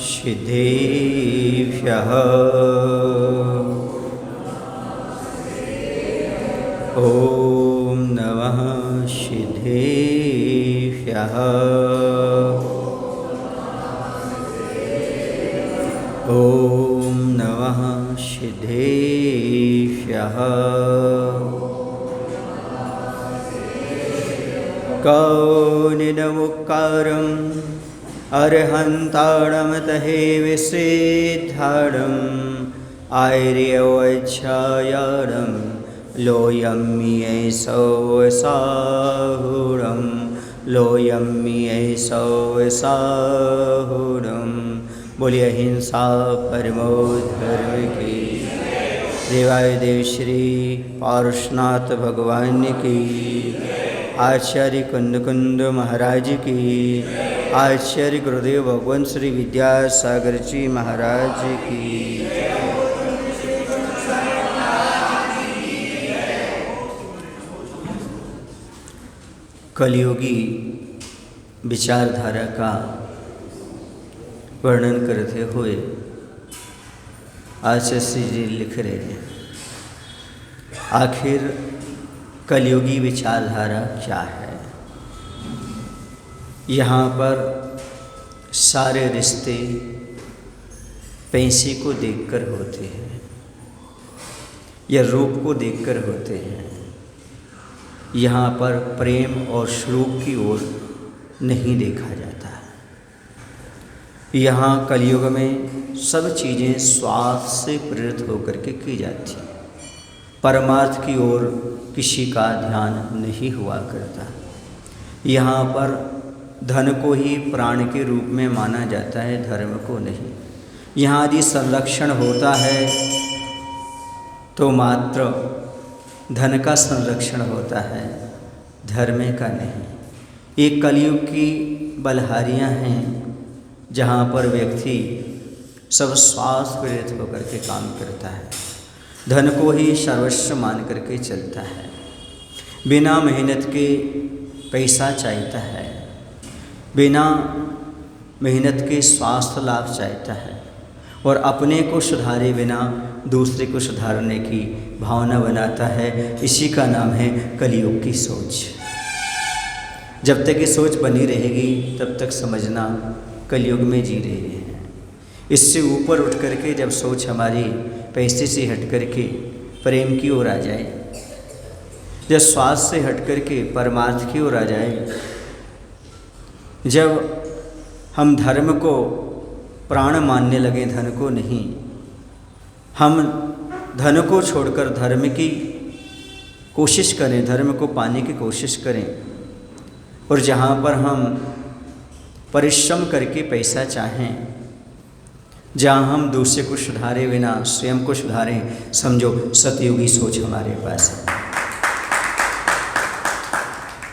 सिद्धेभ्यः ॐ नमः सिद्धेभ्यः ॐ नमः सिद्धेभ्यः कौनिदमुक्कारम् अर्हन्ताणमतहे विसिद्धाणम् आर्यवच्छायाणं लोयम्यैसौसाहुरं लोयम्यैसौसाहुरं बोलिए हिंसा परमो धर्म की। देवाय देव श्री पार्श्वनाथ भगवान की, आचार्य कुंद महाराज की, आचार्य गुरुदेव भगवान श्री विद्यासागर जी महाराज की। कलियुगी विचारधारा का वर्णन करते हुए आचार्य जी लिख रहे हैं, आखिर कलियुगी विचारधारा क्या है। यहाँ पर सारे रिश्ते पैसे को देखकर होते हैं या रूप को देखकर होते हैं। यहाँ पर प्रेम और श्लोक की ओर नहीं देखा जाता है। यहाँ कलियुग में सब चीज़ें स्वार्थ से प्रेरित होकर के की जाती हैं। परमार्थ की ओर किसी का ध्यान नहीं हुआ करता। यहाँ पर धन को ही प्राण के रूप में माना जाता है, धर्म को नहीं। यहाँ यदि संरक्षण होता है तो मात्र धन का संरक्षण होता है, धर्म का नहीं। ये कलियुग की बलहारियाँ हैं जहाँ पर व्यक्ति सब स्वार्थ प्रेरित होकर के काम करता है, धन को ही सर्वस्व मान करके चलता है, बिना मेहनत के पैसा चाहता है, बिना मेहनत के स्वास्थ्य लाभ चाहता है और अपने को सुधारे बिना दूसरे को सुधारने की भावना बनाता है। इसी का नाम है कलियुग की सोच। जब तक ये सोच बनी रहेगी तब तक समझना कलियुग में जी रहे हैं। इससे ऊपर उठ करके जब सोच हमारी पैसे से हट करके प्रेम की ओर आ जाए, जब स्वार्थ से हट करके परमार्थ की ओर आ जाए, जब हम धर्म को प्राण मानने लगे, धन को नहीं, हम धन को छोड़कर धर्म की कोशिश करें, धर्म को पाने की कोशिश करें, और जहाँ पर हम परिश्रम करके पैसा चाहें, जहाँ हम दूसरे को सुधारे बिना स्वयं को सुधारें, समझो सतयुगी सोच हमारे पास है।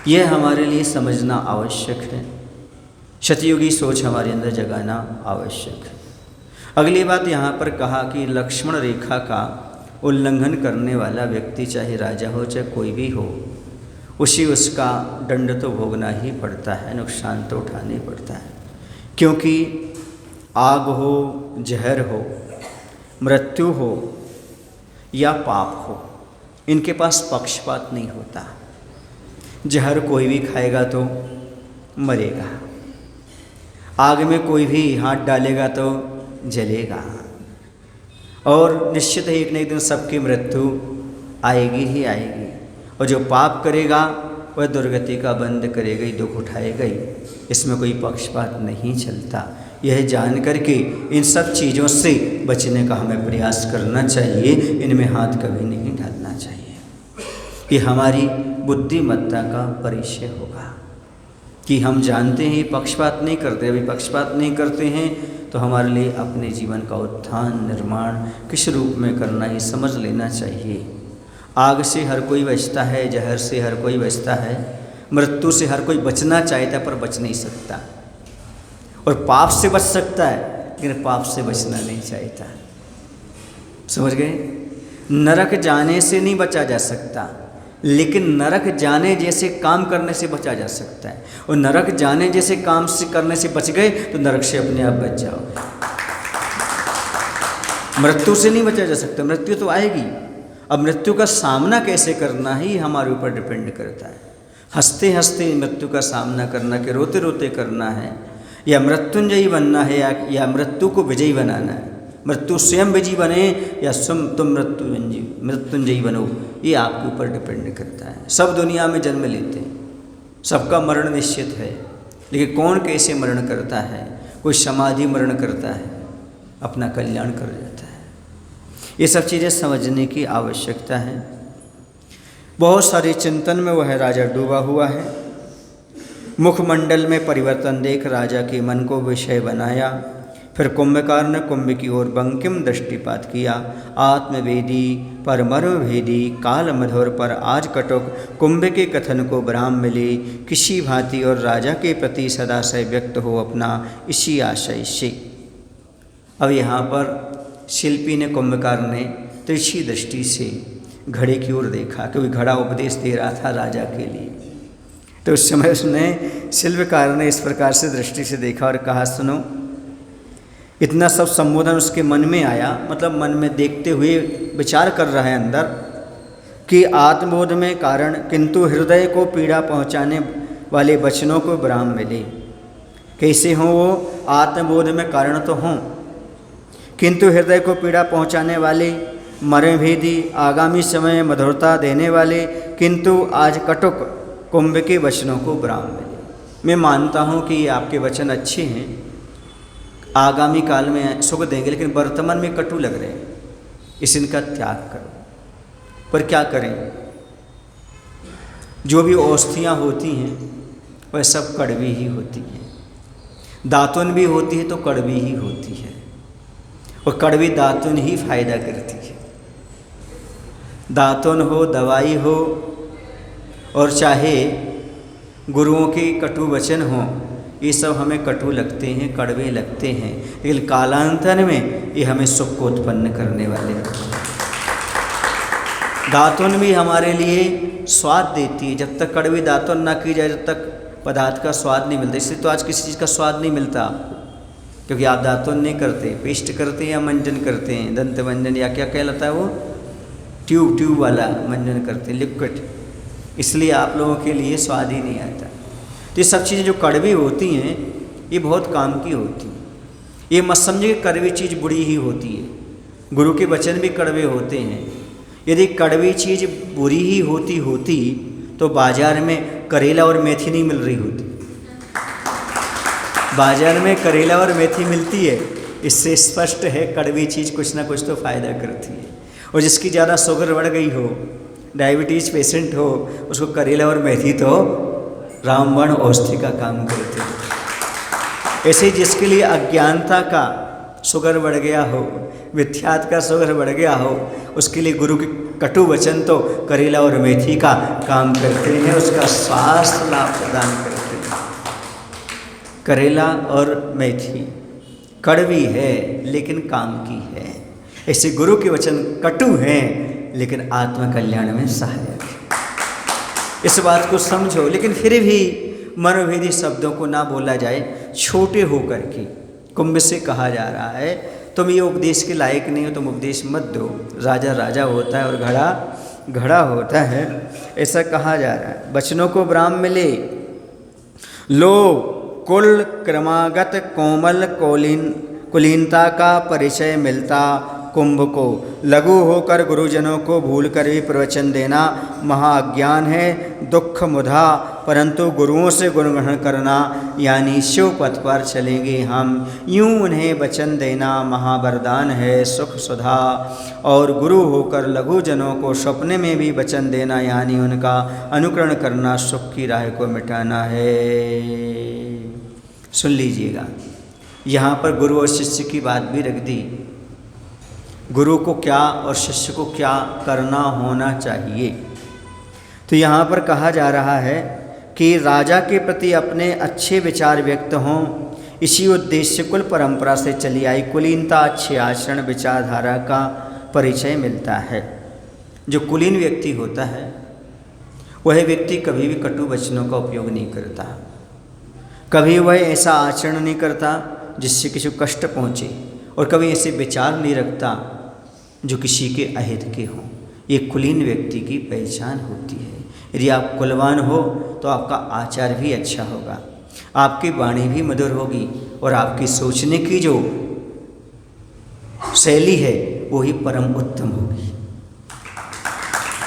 यह हमारे लिए समझना आवश्यक है। सतयुगी सोच हमारे अंदर जगाना आवश्यक है। अगली बात यहाँ पर कहा कि लक्ष्मण रेखा का उल्लंघन करने वाला व्यक्ति, चाहे राजा हो चाहे कोई भी हो, उसका दंड तो भोगना ही पड़ता है, नुकसान तो उठाना ही पड़ता है। क्योंकि आग हो, जहर हो, मृत्यु हो या पाप हो, इनके पास पक्षपात नहीं होता। जहर कोई भी खाएगा तो मरेगा, आग में कोई भी हाथ डालेगा तो जलेगा, और निश्चित है एक न एक दिन सबकी मृत्यु आएगी ही आएगी। और जो पाप करेगा वह दुर्गति का बंध करेगा ही, दुख उठाएगा ही। इसमें कोई पक्षपात नहीं चलता। यह जान करके इन सब चीज़ों से बचने का हमें प्रयास करना चाहिए, इनमें हाथ कभी नहीं डालना चाहिए। ये हमारी बुद्धिमत्ता का परिचय होगा कि हम जानते हैं पक्षपात नहीं करते। अभी पक्षपात नहीं करते हैं तो हमारे लिए अपने जीवन का उत्थान निर्माण किस रूप में करना ही समझ लेना चाहिए। आग से हर कोई बचता है, जहर से हर कोई बचता है, मृत्यु से हर कोई बचना चाहता है पर बच नहीं सकता, और पाप से बच सकता है लेकिन पाप से बचना नहीं चाहता। समझ गए? नरक जाने से नहीं बचा जा सकता, लेकिन नरक जाने जैसे काम करने से बचा जा सकता है। और नरक जाने जैसे काम से करने से बच गए तो नरक से अपने आप बच जाओ। मृत्यु से नहीं बचा जा सकता, मृत्यु तो आएगी। अब मृत्यु का सामना कैसे करना ही हमारे ऊपर डिपेंड करता है। हंसते हंसते मृत्यु का सामना करना कि रोते रोते करना है, या मृत्युंजयी बनना है, या मृत्यु को विजयी बनाना है। मृत्यु स्वयं विजयी बने या स्वयं तुम मृत्युंजयी बनो, ये आपके ऊपर डिपेंड करता है। सब दुनिया में जन्म लेते हैं, सबका मरण निश्चित है, लेकिन कौन कैसे मरण करता है। कोई समाधि मरण करता है, अपना कल्याण कर जाता है। ये सब चीज़ें समझने की आवश्यकता है। बहुत सारे चिंतन में वह राजा डूबा हुआ है। मुखमंडल में परिवर्तन देख राजा के मन को विषय बनाया। फिर कुंभकार ने कुंभ की ओर बंकिम दृष्टिपात किया। आत्मवेदी परमर्म भेदी काल मधुर पर आज कटुक कुंभ के कथन को विराम मिले किसी भांति, और राजा के प्रति सदा से व्यक्त हो अपना इसी आशय से। अब यहाँ पर शिल्पी ने, कुंभकार ने तिरछी दृष्टि से घड़े की ओर देखा, क्योंकि घड़ा उपदेश दे रहा था राजा के लिए। तो उस समय उसने, शिल्पकार ने इस प्रकार से दृष्टि से देखा और कहा, सुनो, इतना सब संबोधन उसके मन में आया, मतलब मन में देखते हुए विचार कर रहा है अंदर कि आत्मबोध में कारण, किंतु हृदय को पीड़ा पहुंचाने वाले वचनों को विराम मिले। कैसे हों वो? आत्मबोध में कारण तो हों, किंतु हृदय को पीड़ा पहुंचाने वाले, मर्मभेदी, आगामी समय मधुरता देने वाले, किंतु आज कटुक कुंभ के वचनों को विराम मिले। मैं मानता हूँ कि ये आपके वचन अच्छे हैं, आगामी काल में सुख देंगे, लेकिन वर्तमान में कटु लग रहे हैं, इस इनका त्याग करो। पर क्या करें, जो भी औषधियाँ होती हैं वह सब कड़वी ही होती हैं। दातुन भी होती है तो कड़वी ही होती है, और कड़वी दातुन ही फायदा करती है। दातुन हो, दवाई हो, और चाहे गुरुओं के कटु वचन हों, ये सब हमें कटु लगते हैं, कड़वे लगते हैं, लेकिन कालांतर में ये हमें सुख को उत्पन्न करने वाले हैं। दातुन भी हमारे लिए स्वाद देती है। जब तक कड़वी दातुन ना की जाए, जब तक पदार्थ का स्वाद नहीं मिलता। इसलिए तो आज किसी चीज़ का स्वाद नहीं मिलता आपको, क्योंकि आप दातुन नहीं करते, पेस्ट करते हैं या मंजन करते हैं, दंत मंजन या क्या कहलाता है वो, ट्यूब वाला मंजन करते हैं, लिक्विड। इसलिए आप लोगों के लिए स्वाद ही नहीं आता। तो ये सब चीज़ें जो कड़वी होती हैं, ये बहुत काम की होती हैं। ये मत समझिए कि कड़वी चीज़ बुरी ही होती है। गुरु के वचन भी कड़वे होते हैं। यदि कड़वी चीज़ बुरी ही होती तो बाजार में करेला और मेथी नहीं मिल रही होती। बाजार में करेला और मेथी मिलती है, इससे स्पष्ट है कड़वी चीज़ कुछ ना कुछ तो फ़ायदा करती है। और जिसकी ज़्यादा शुगर बढ़ गई हो, डायबिटीज़ पेशेंट हो, उसको करेला और मेथी तो रामबाण औषधि का काम करते हैं। ऐसे जिसके लिए अज्ञानता का शुगर बढ़ गया हो, मिथ्यात का शुगर बढ़ गया हो, उसके लिए गुरु के कटु वचन तो करेला और मेथी का काम करते हैं, उसका स्वास्थ्य लाभ प्रदान करते हैं। करेला और मेथी कड़वी है लेकिन काम की है। ऐसे गुरु के वचन कटु हैं लेकिन आत्म कल्याण में सहायक है। इस बात को समझो, लेकिन फिर भी मनोभेदी शब्दों को ना बोला जाए। छोटे होकर के कुंभ से कहा जा रहा है, तुम ये उपदेश के लायक नहीं हो, तुम उपदेश मत दो। राजा राजा होता है और घड़ा घड़ा होता है, ऐसा कहा जा रहा है। वचनों को विराम मिले। लो कुल क्रमागत कोमल कुलीनता का परिचय मिलता कुंभ को। लघु होकर गुरुजनों को भूल कर भी प्रवचन देना महाअज्ञान है, दुख मुधा। परंतु गुरुओं से गुण ग्रहण करना यानी शिव पथ पर चलेंगे हम, यूं उन्हें वचन देना महावरदान है, सुख सुधा। और गुरु होकर लघुजनों को सपने में भी वचन देना यानी उनका अनुकरण करना, सुख की राह को मिटाना है। सुन लीजिएगा, यहाँ पर गुरु और शिष्य की बात भी रख दी। गुरु को क्या और शिष्य को क्या करना होना चाहिए। तो यहाँ पर कहा जा रहा है कि राजा के प्रति अपने अच्छे विचार व्यक्त हों, इसी उद्देश्य कुल परंपरा से चली आई कुलीनता, अच्छे आचरण, विचारधारा का परिचय मिलता है। जो कुलीन व्यक्ति होता है वह व्यक्ति कभी भी कटु वचनों का उपयोग नहीं करता, कभी वह ऐसा आचरण नहीं करता जिससे किसी को कष्ट पहुँचे, और कभी ऐसे विचार नहीं रखता जो किसी के अहित के हों। ये कुलीन व्यक्ति की पहचान होती है। यदि आप कुलवान हो तो आपका आचार भी अच्छा होगा, आपकी वाणी भी मधुर होगी, और आपकी सोचने की जो शैली है वो ही परम उत्तम होगी।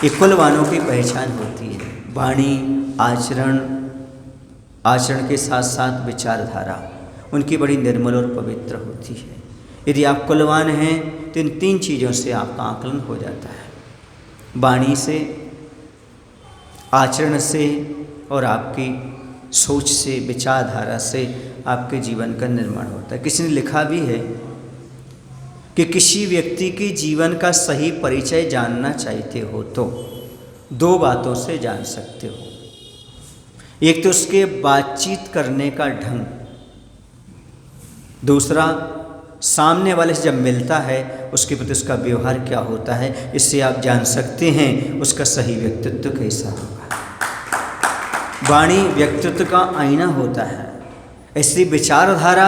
ये कुलवानों की पहचान होती है। वाणी, आचरण के साथ साथ विचारधारा उनकी बड़ी निर्मल और पवित्र होती है। यदि आप कुलवान हैं तो इन 3 चीज़ों से आपका आकलन हो जाता है, वाणी से, आचरण से और आपकी सोच से, विचारधारा से आपके जीवन का निर्माण होता है। किसी ने लिखा भी है कि किसी व्यक्ति के जीवन का सही परिचय जानना चाहते हो तो 2 बातों से जान सकते हो। एक तो उसके बातचीत करने का ढंग, दूसरा सामने वाले से जब मिलता है उसके प्रति उसका व्यवहार क्या होता है। इससे आप जान सकते हैं उसका सही व्यक्तित्व कैसा होगा। वाणी व्यक्तित्व का आईना होता है। ऐसी विचारधारा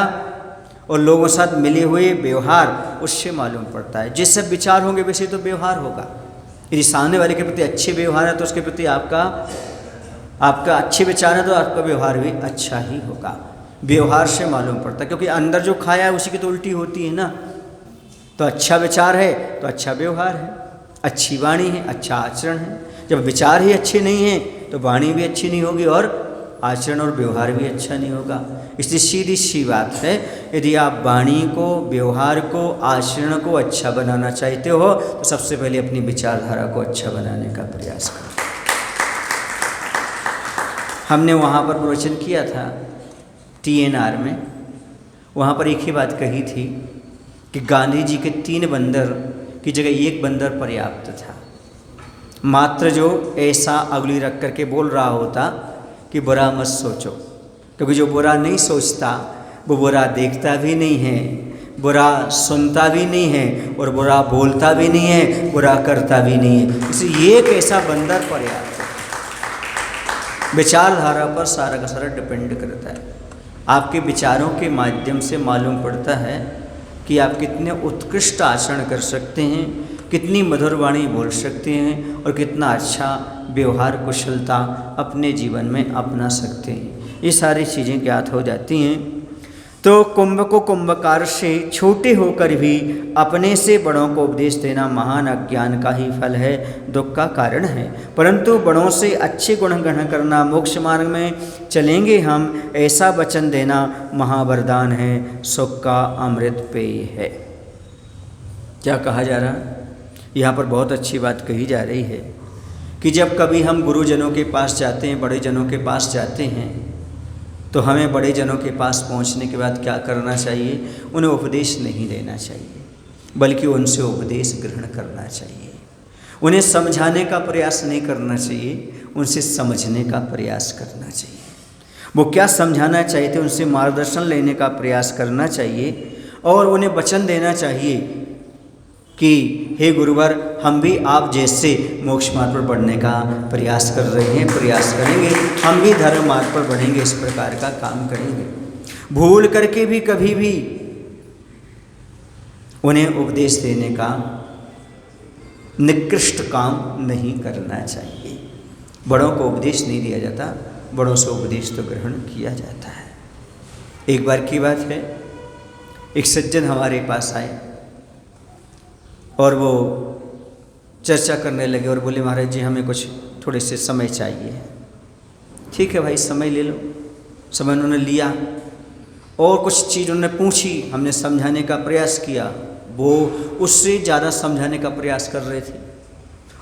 और लोगों के साथ मिले हुए व्यवहार उससे मालूम पड़ता है। जैसे विचार होंगे वैसे तो व्यवहार होगा। यदि सामने वाले के प्रति अच्छे व्यवहार है तो उसके प्रति आपका अच्छे विचार है तो आपका व्यवहार भी अच्छा ही होगा। व्यवहार से मालूम पड़ता है, क्योंकि अंदर जो खाया है उसी की तो उल्टी होती है ना। तो अच्छा विचार है तो अच्छा व्यवहार है, अच्छी वाणी है, अच्छा आचरण है। जब विचार ही अच्छे नहीं हैं तो वाणी भी अच्छी नहीं होगी और आचरण और व्यवहार भी अच्छा नहीं होगा। इसलिए सीधी सी बात है, यदि आप वाणी को, व्यवहार को, आचरण को अच्छा बनाना चाहते हो तो सबसे पहले अपनी विचारधारा को अच्छा बनाने का प्रयास करो। हमने वहाँ पर प्रवचन किया था TNR में, वहाँ पर एक ही बात कही थी कि गांधी जी के 3 बंदर की जगह 1 बंदर पर्याप्त था। मात्र जो ऐसा अगली रख करके बोल रहा होता कि बुरा मत सोचो, क्योंकि जो बुरा नहीं सोचता वो बुरा देखता भी नहीं है, बुरा सुनता भी नहीं है और बुरा बोलता भी नहीं है, बुरा करता भी नहीं है। इसलिए एक ऐसा बंदर पर्याप्त है। विचारधारा पर सारा का सारा डिपेंड करता है। आपके विचारों के माध्यम से मालूम पड़ता है कि आप कितने उत्कृष्ट आचरण कर सकते हैं, कितनी मधुर वाणी बोल सकते हैं और कितना अच्छा व्यवहार कुशलता अपने जीवन में अपना सकते हैं। ये सारी चीज़ें ज्ञात हो जाती हैं। तो कुंभ को कुंभकार से छोटे होकर भी अपने से बड़ों को उपदेश देना महान अज्ञान का ही फल है, दुख का कारण है। परंतु बड़ों से अच्छे गुण ग्रहण करना, मोक्ष मार्ग में चलेंगे हम, ऐसा वचन देना महावरदान है, सुख का अमृत पेय है। क्या कहा जा रहा है? यहाँ पर बहुत अच्छी बात कही जा रही है कि जब कभी हम गुरुजनों के पास जाते हैं, बड़े जनों के पास जाते हैं, तो हमें बड़े जनों के पास पहुंचने के बाद क्या करना चाहिए? उन्हें उपदेश नहीं देना चाहिए, बल्कि उनसे उपदेश ग्रहण करना चाहिए। उन्हें समझाने का प्रयास नहीं करना चाहिए, उनसे समझने का प्रयास करना चाहिए। वो क्या समझाना चाहते उनसे मार्गदर्शन लेने का प्रयास करना चाहिए और उन्हें वचन देना चाहिए कि हे गुरुवर, हम भी आप जैसे मोक्ष मार्ग पर बढ़ने का प्रयास कर रहे हैं, प्रयास करेंगे, हम भी धर्म मार्ग पर बढ़ेंगे, इस प्रकार का काम करेंगे। भूल करके भी कभी भी उन्हें उपदेश देने का निकृष्ट काम नहीं करना चाहिए। बड़ों को उपदेश नहीं दिया जाता, बड़ों से उपदेश तो ग्रहण किया जाता है। एक बार की बात है, एक सज्जन हमारे पास आए और वो चर्चा करने लगे और बोले, महाराज जी हमें कुछ थोड़े से समय चाहिए। ठीक है भाई, समय ले लो। समय उन्होंने लिया और कुछ चीज़ उन्होंने पूछी, हमने समझाने का प्रयास किया। वो उससे ज़्यादा समझाने का प्रयास कर रहे थे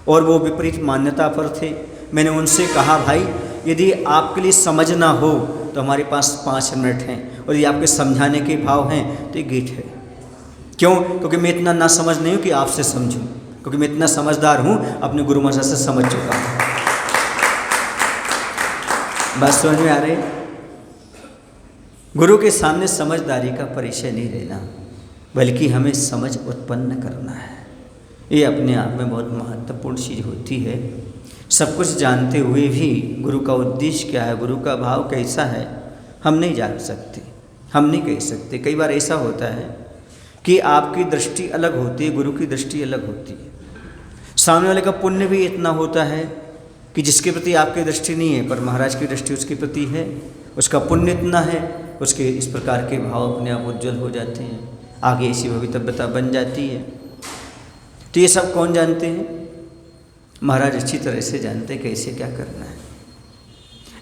और वो विपरीत मान्यता पर थे। मैंने उनसे कहा, भाई यदि आपके लिए समझ ना हो तो हमारे पास 5 मिनट हैं, और यदि आपके समझाने के भाव हैं तो ये गीठ है। क्यों? क्योंकि मैं इतना ना समझ नहीं हूँ कि आपसे समझूं, क्योंकि मैं इतना समझदार हूँ, अपने गुरु महाराज से समझ चुका हूँ। बात समझ में आ रही? गुरु के सामने समझदारी का परिचय नहीं लेना, बल्कि हमें समझ उत्पन्न करना है। ये अपने आप में बहुत महत्वपूर्ण चीज़ होती है। सब कुछ जानते हुए भी गुरु का उद्देश्य क्या है, गुरु का भाव कैसा है, हम नहीं जान सकते, हम नहीं कह सकते। कई बार ऐसा होता है कि आपकी दृष्टि अलग होती है, गुरु की दृष्टि अलग होती है। सामने वाले का पुण्य भी इतना होता है कि जिसके प्रति आपकी दृष्टि नहीं है पर महाराज की दृष्टि उसके प्रति है, उसका पुण्य इतना है, उसके इस प्रकार के भाव अपने आप उज्ज्वल हो जाते हैं, आगे ऐसी भवितव्यता बन जाती है। तो ये सब कौन जानते हैं? महाराज अच्छी तरह से जानते हैं कैसे क्या करना है।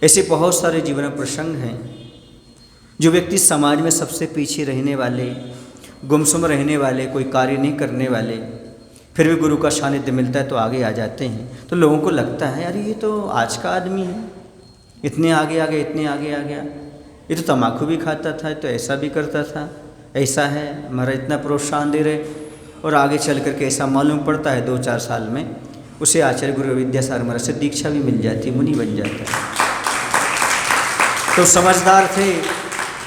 ऐसे बहुत सारे जीवन प्रसंग हैं। जो व्यक्ति समाज में सबसे पीछे रहने वाले, गुमसुम रहने वाले, कोई कार्य नहीं करने वाले, फिर भी गुरु का सानिध्य मिलता है तो आगे आ जाते हैं। तो लोगों को लगता है यार ये तो आज का आदमी है, इतने आगे आ गया, इतने आगे आ गया, ये तो तम्बाकू भी खाता था, तो ऐसा भी करता था, ऐसा है, हमारा इतना प्रोत्साहन दे रहे। और आगे चल करके ऐसा मालूम पड़ता है 2-4 साल में उसे आचार्य गुरु विद्यासागर महाराज से दीक्षा भी मिल जाती है, मुनि बन जाता है। तो समझदार थे,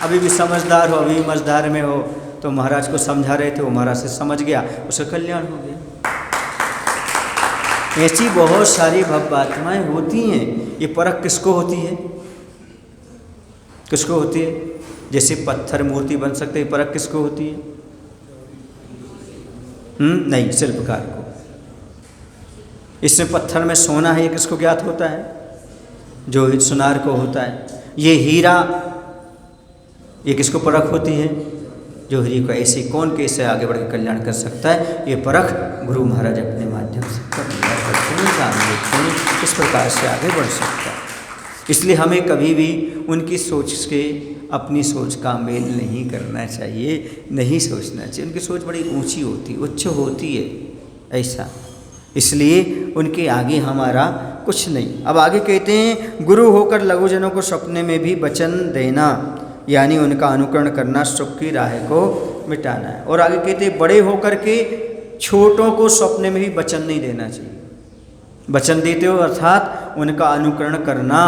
अभी भी समझदार हो, अभी भी मझदार में हो, तो महाराज को समझा रहे थे, वो महाराज से समझ गया, उसका कल्याण हो गया। ऐसी बहुत सारी भव्यात्माएँ होती हैं। ये परख किसको होती है? किसको होती है? जैसे पत्थर मूर्ति बन सकते हैं, परख किसको होती है? नहीं, शिल्पकार को। इसमें पत्थर में सोना है, ये किसको ज्ञात होता है? जो सुनार को होता है। ये हीरा, ये किसको परख होती है? जो हीरे को ऐसे कौन कैसे आगे बढ़ के कल्याण कर सकता है, ये परख गुरु महाराज अपने माध्यम से करते हैं, जान लेते हैं किस प्रकार से आगे बढ़ सकता है। इसलिए हमें कभी भी उनकी सोच से अपनी सोच का मेल नहीं करना चाहिए, नहीं सोचना चाहिए। उनकी सोच बड़ी ऊंची होती है, उच्च होती है, ऐसा। इसलिए उनके आगे हमारा कुछ नहीं। अब आगे कहते हैं, गुरु होकर लघुजनों को सपने में भी वचन देना, यानी उनका अनुकरण करना, सुख की राह को मिटाना है। और आगे कहते हैं, बड़े होकर के छोटों को सपने में भी वचन नहीं देना चाहिए। वचन देते हो अर्थात उनका अनुकरण करना,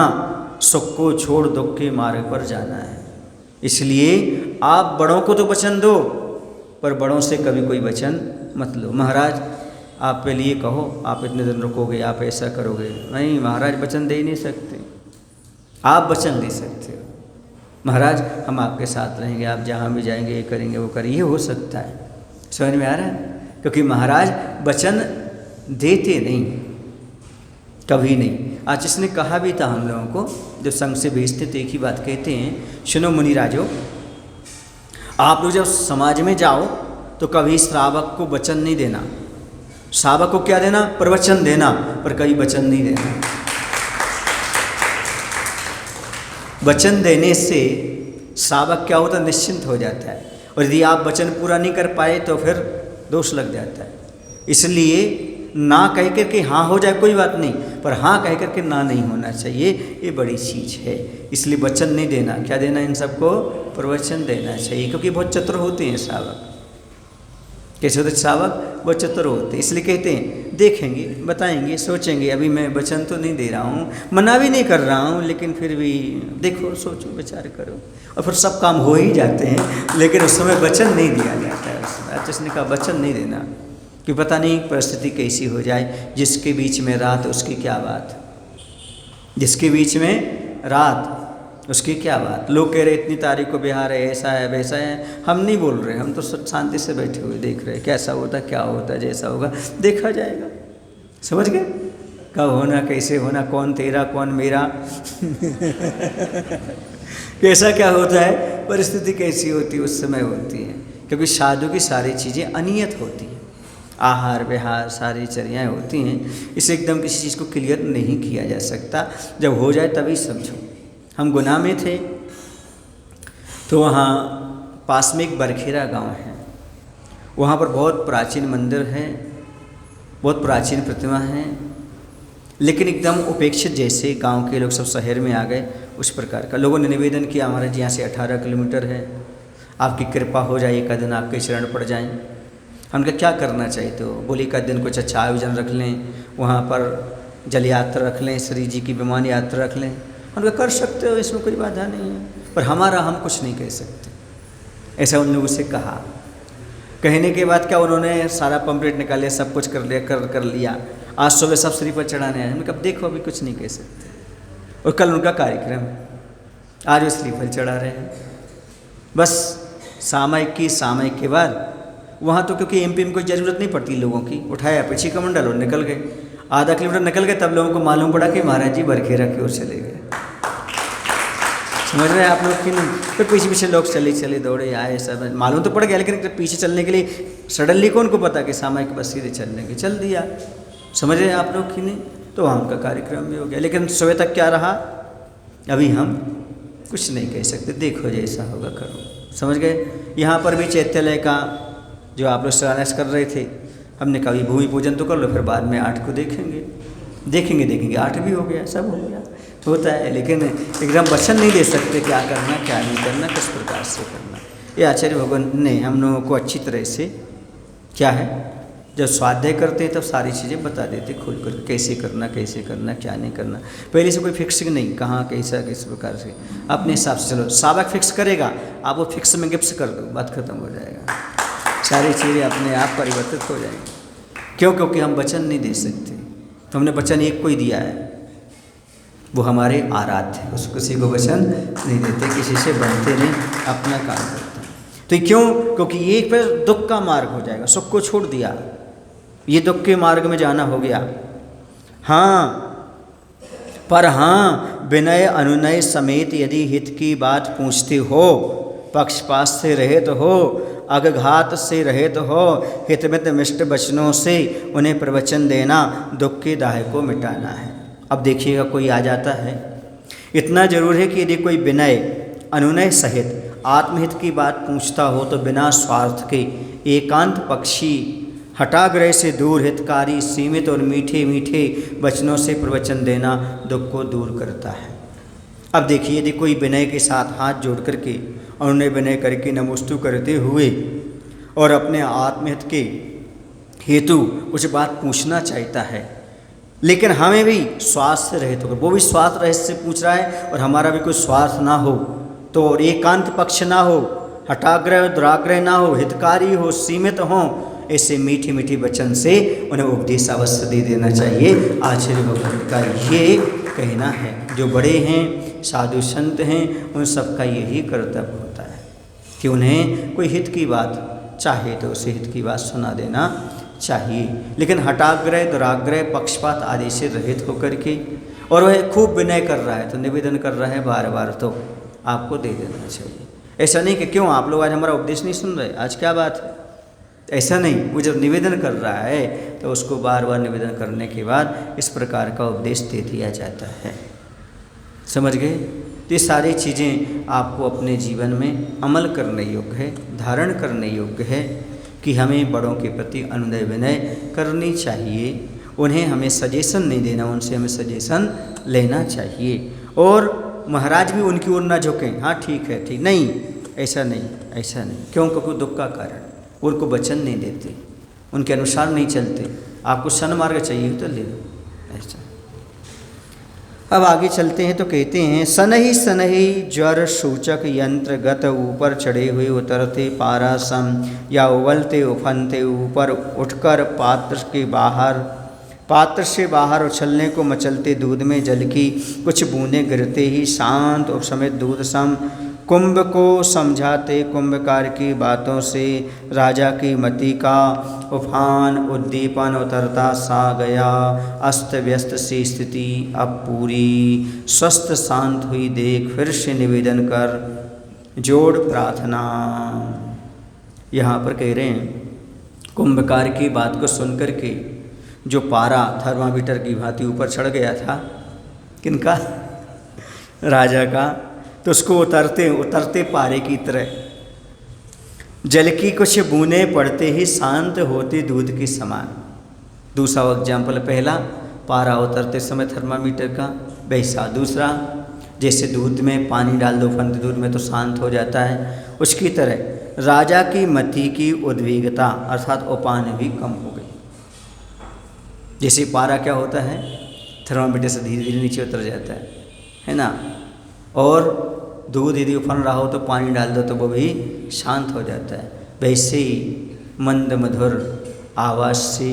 सुख को छोड़ दुख के मार्ग पर जाना है। इसलिए आप बड़ों को तो वचन दो, पर बड़ों से कभी कोई वचन मत लो। महाराज आप पे लिए कहो, आप इतने दिन रुकोगे, आप ऐसा करोगे, नहीं, महाराज वचन दे ही नहीं सकते। आप वचन दे सकते हो, महाराज हम आपके साथ रहेंगे, आप जहाँ भी जाएंगे ये करेंगे, वो करेंगे, ये हो सकता है। समझ में आ रहा है? क्योंकि महाराज वचन देते नहीं, कभी नहीं। आज इसने कहा भी था हम लोगों को, जब संघ से भेजते तो एक ही बात कहते हैं, सुनो मुनि राजो, आप लोग जब समाज में जाओ तो कभी श्रावक को वचन नहीं देना। श्रावक को क्या देना? प्रवचन देना, पर कभी वचन नहीं देना। वचन देने से श्रावक क्या होता है? निश्चिंत हो जाता है, और यदि आप वचन पूरा नहीं कर पाए तो फिर दोष लग जाता है। इसलिए ना कह कर के हाँ हो जाए कोई बात नहीं, पर हाँ कह कर के ना नहीं होना चाहिए, ये बड़ी चीज़ है। इसलिए वचन नहीं देना। क्या देना? इन सबको प्रवचन देना चाहिए, क्योंकि बहुत चतुर होते हैं श्रावक। कैसे होते श्रावक? बहुत चतुर होते हैं। इसलिए कहते हैं देखेंगे, बताएंगे, सोचेंगे। अभी मैं वचन तो नहीं दे रहा हूँ, मना भी नहीं कर रहा हूँ, लेकिन फिर भी देखो, सोचो, विचार करो, और फिर सब काम हो ही जाते हैं, लेकिन उस समय वचन नहीं दिया जाता है। उस समय जिसने कहा वचन नहीं देना, कि पता नहीं परिस्थिति कैसी हो जाए। जिसके बीच में रात उसकी क्या बात, जिसके बीच में रात उसकी क्या बात। लोग कह रहे इतनी तारीख को बिहार है, ऐसा है, वैसा है, हम नहीं बोल रहे, हम तो शांति से बैठे हुए देख रहे हैं कैसा होता, क्या होता, जैसा होगा देखा जाएगा। समझ गए? कब होना, कैसे होना, कौन तेरा कौन मेरा कैसा क्या होता है, परिस्थिति कैसी होती है, उस समय होती है। क्योंकि साधु की सारी चीज़ें अनियत होती हैं, आहार विहार सारी चर्याएँ होती हैं। इसे एकदम किसी चीज़ को क्लियर नहीं किया जा सकता, जब हो जाए तभी समझो। हम गुना में थे तो वहाँ पास में एक बरखेरा गांव है, वहाँ पर बहुत प्राचीन मंदिर है, बहुत प्राचीन प्रतिमा है, लेकिन एकदम उपेक्षित, जैसे गांव के लोग सब शहर में आ गए उस प्रकार का। लोगों ने निवेदन किया, हमारे यहाँ से 18 किलोमीटर है, आपकी कृपा हो जाए, एक दिन आपके चरण पड़ जाएं। हमने क्या करना चाहिए? तो बोले एक दिन कुछ अच्छा आयोजन रख लें, वहाँ पर जल यात्रा रख लें, श्री जी की विमान यात्रा रख लें। हम कर सकते हो, इसमें कोई बाधा नहीं है, पर हमारा हम कुछ नहीं कह सकते, ऐसा उन लोगों से कहा। कहने के बाद क्या उन्होंने सारा पंपलेट निकाल लिया, सब कुछ कर लिया, कर लिया, आज सुबह सब श्रीफल चढ़ाने आए। मैं कब देखो अभी कुछ नहीं कह सकते, और कल उनका कार्यक्रम है, आज वो श्रीफल चढ़ा रहे हैं। बस सामयिक के बाद वहाँ तो क्योंकि एमपी में कोई ज़रूरत नहीं पड़ती लोगों की, उठाया पीछे कमंडल और निकल गए। आधा किलोमीटर निकल गए तब लोगों को मालूम पड़ा कि महाराज जी बरखेरा की ओर चले गए। समझ रहे हैं आप लोग कि नहीं? फिर पीछे पीछे लोग चले दौड़े आए, सब मालूम तो पड़ गया, लेकिन पीछे चलने के लिए सडनली कौन को पता कि सामयिक बस सीधे चलने के चल दिया। समझ रहे हैं आप लोग कि नहीं? तो वहाँ उनका कार्यक्रम भी हो गया, लेकिन सुबह तक क्या रहा अभी हम कुछ नहीं कह सकते, देखो जैसा होगा करो। समझ गए? यहाँ पर भी चैत्यालय का जो आप लोग शिलान्यास कर रहे थे, हमने कभी भूमि पूजन तो कर लो, फिर बाद में 8 को देखेंगे 8 भी हो गया, सब हो गया, होता है। लेकिन एकदम वचन नहीं दे सकते क्या करना क्या नहीं करना, किस प्रकार से करना। ये आचार्य भगवान ने हम लोगों को अच्छी तरह से क्या है, जब स्वाध्याय करते हैं तब सारी चीज़ें बता देते खुल कर, कैसे करना क्या नहीं करना। पहले से कोई फिक्सिंग नहीं, कहाँ कैसा किस प्रकार से, अपने हिसाब से चलो। सावक फिक्स करेगा, आप वो फिक्स में गिफ्ट कर दो, बात खत्म हो जाएगा, सारी चीज़ें अपने आप परिवर्तित हो जाएंगी। क्यों? क्योंकि हम वचन नहीं दे सकते, तो हमने वचन एक को ही दिया है, वो हमारे आराध्य है, उसको किसी को वचन नहीं देते, किसी से बनते नहीं, अपना काम करते हैं। तो क्यों? क्योंकि ये फिर दुख का मार्ग हो जाएगा, सुख को छोड़ दिया, ये दुख के मार्ग में जाना हो गया। पर हाँ विनय अनुनय समेत यदि हित की बात पूछते हो, पक्षपात से रहित हो, अघघात से रहित हो, हितमित मिष्ट वचनों से उन्हें प्रवचन देना, दुख के दाह को मिटाना है। अब देखिएगा कोई आ जाता है, इतना जरूर है कि यदि कोई विनय अनुनय सहित आत्महित की बात पूछता हो तो बिना स्वार्थ के एकांत पक्षी हठाग्रह से दूर हितकारी सीमित और मीठे मीठे वचनों से प्रवचन देना दुख को दूर करता है। अब देखिए यदि कोई विनय के साथ हाथ जोड़ करके और उन्हें विनय करके नमोस्तु करते हुए और अपने आत्महित के हेतु कुछ बात पूछना चाहता है, लेकिन हमें भी स्वार्थ से रहित होकर, वो भी स्वार्थ रहित से पूछ रहा है और हमारा भी कोई स्वार्थ ना हो, तो और एकांत पक्ष ना हो, हठाग्रह दुराग्रह ना हो, हितकारी हो, सीमित हो, ऐसे मीठी मीठी वचन से उन्हें उपदेश अवश्य दे देना चाहिए। आचार्य भगवान का ये कहना है। जो बड़े हैं, साधु संत हैं, उन सबका यही कर्तव्य होता है कि उन्हें कोई हित की बात चाहे तो उसे हित की बात सुना देना चाहिए, लेकिन हठाग्रह दुराग्रह पक्षपात आदि से रहित होकर के, और वह खूब विनय कर रहा है तो निवेदन कर रहा है बार बार, तो आपको दे देना चाहिए। ऐसा नहीं कि क्यों आप लोग आज हमारा उपदेश नहीं सुन रहे, आज क्या बात है, ऐसा नहीं। वो जब निवेदन कर रहा है तो उसको बार बार निवेदन करने के बाद इस प्रकार का उपदेश दे दिया जाता है। समझ गए? तो ये सारी चीज़ें आपको अपने जीवन में अमल करने योग्य है, धारण करने योग्य है कि हमें बड़ों के प्रति अनुनय विनय करनी चाहिए। उन्हें हमें सजेशन नहीं देना, उनसे हमें सजेशन लेना चाहिए। और महाराज भी उनकी ओर ना झुकें, हाँ ठीक है ठीक नहीं, ऐसा नहीं। क्यों? क्योंकि दुख का कारण, उनको वचन नहीं देते, उनके अनुसार नहीं चलते। आपको सन्मार्ग चाहिए तो ले लो, ऐसा। अब आगे चलते हैं तो कहते हैं, सनही ज्वर सूचक यंत्र गत ऊपर चढ़े हुए उतरते पारा सम, या उबलते उफनते ऊपर उठकर पात्र से बाहर उछलने को मचलते दूध में जल की कुछ बूंदें गिरते ही शांत और समेत दूध सम, कुंभ को समझाते कुंभकार की बातों से राजा की मति का उफान उद्दीपन उतरता सा गया। अस्त व्यस्त सी स्थिति अब पूरी स्वस्थ शांत हुई देख फिर से निवेदन कर जोड़ प्रार्थना। यहाँ पर कह रहे हैं कुंभकार की बात को सुनकर के जो पारा थर्मामीटर की भांति ऊपर चढ़ गया था, किनका? राजा का, तो उसको उतरते पारे की तरह जल की कुछ बूंदें पड़ते ही शांत होते दूध के समान। दूसरा एग्जाम्पल, पहला पारा उतरते समय थर्मामीटर का, वैसा दूसरा जैसे दूध में पानी डाल दो फंदे दूध में तो शांत हो जाता है, उसकी तरह राजा की मति की उद्विग्नता अर्थात उपान भी कम हो गई। जैसे पारा क्या होता है, थर्मामीटर से धीरे धीरे नीचे उतर जाता है ना, और दूध यदि उफन रहा हो तो पानी डाल दो तो वो भी शांत हो जाता है। वैसे ही मंद मधुर आवाज़ से,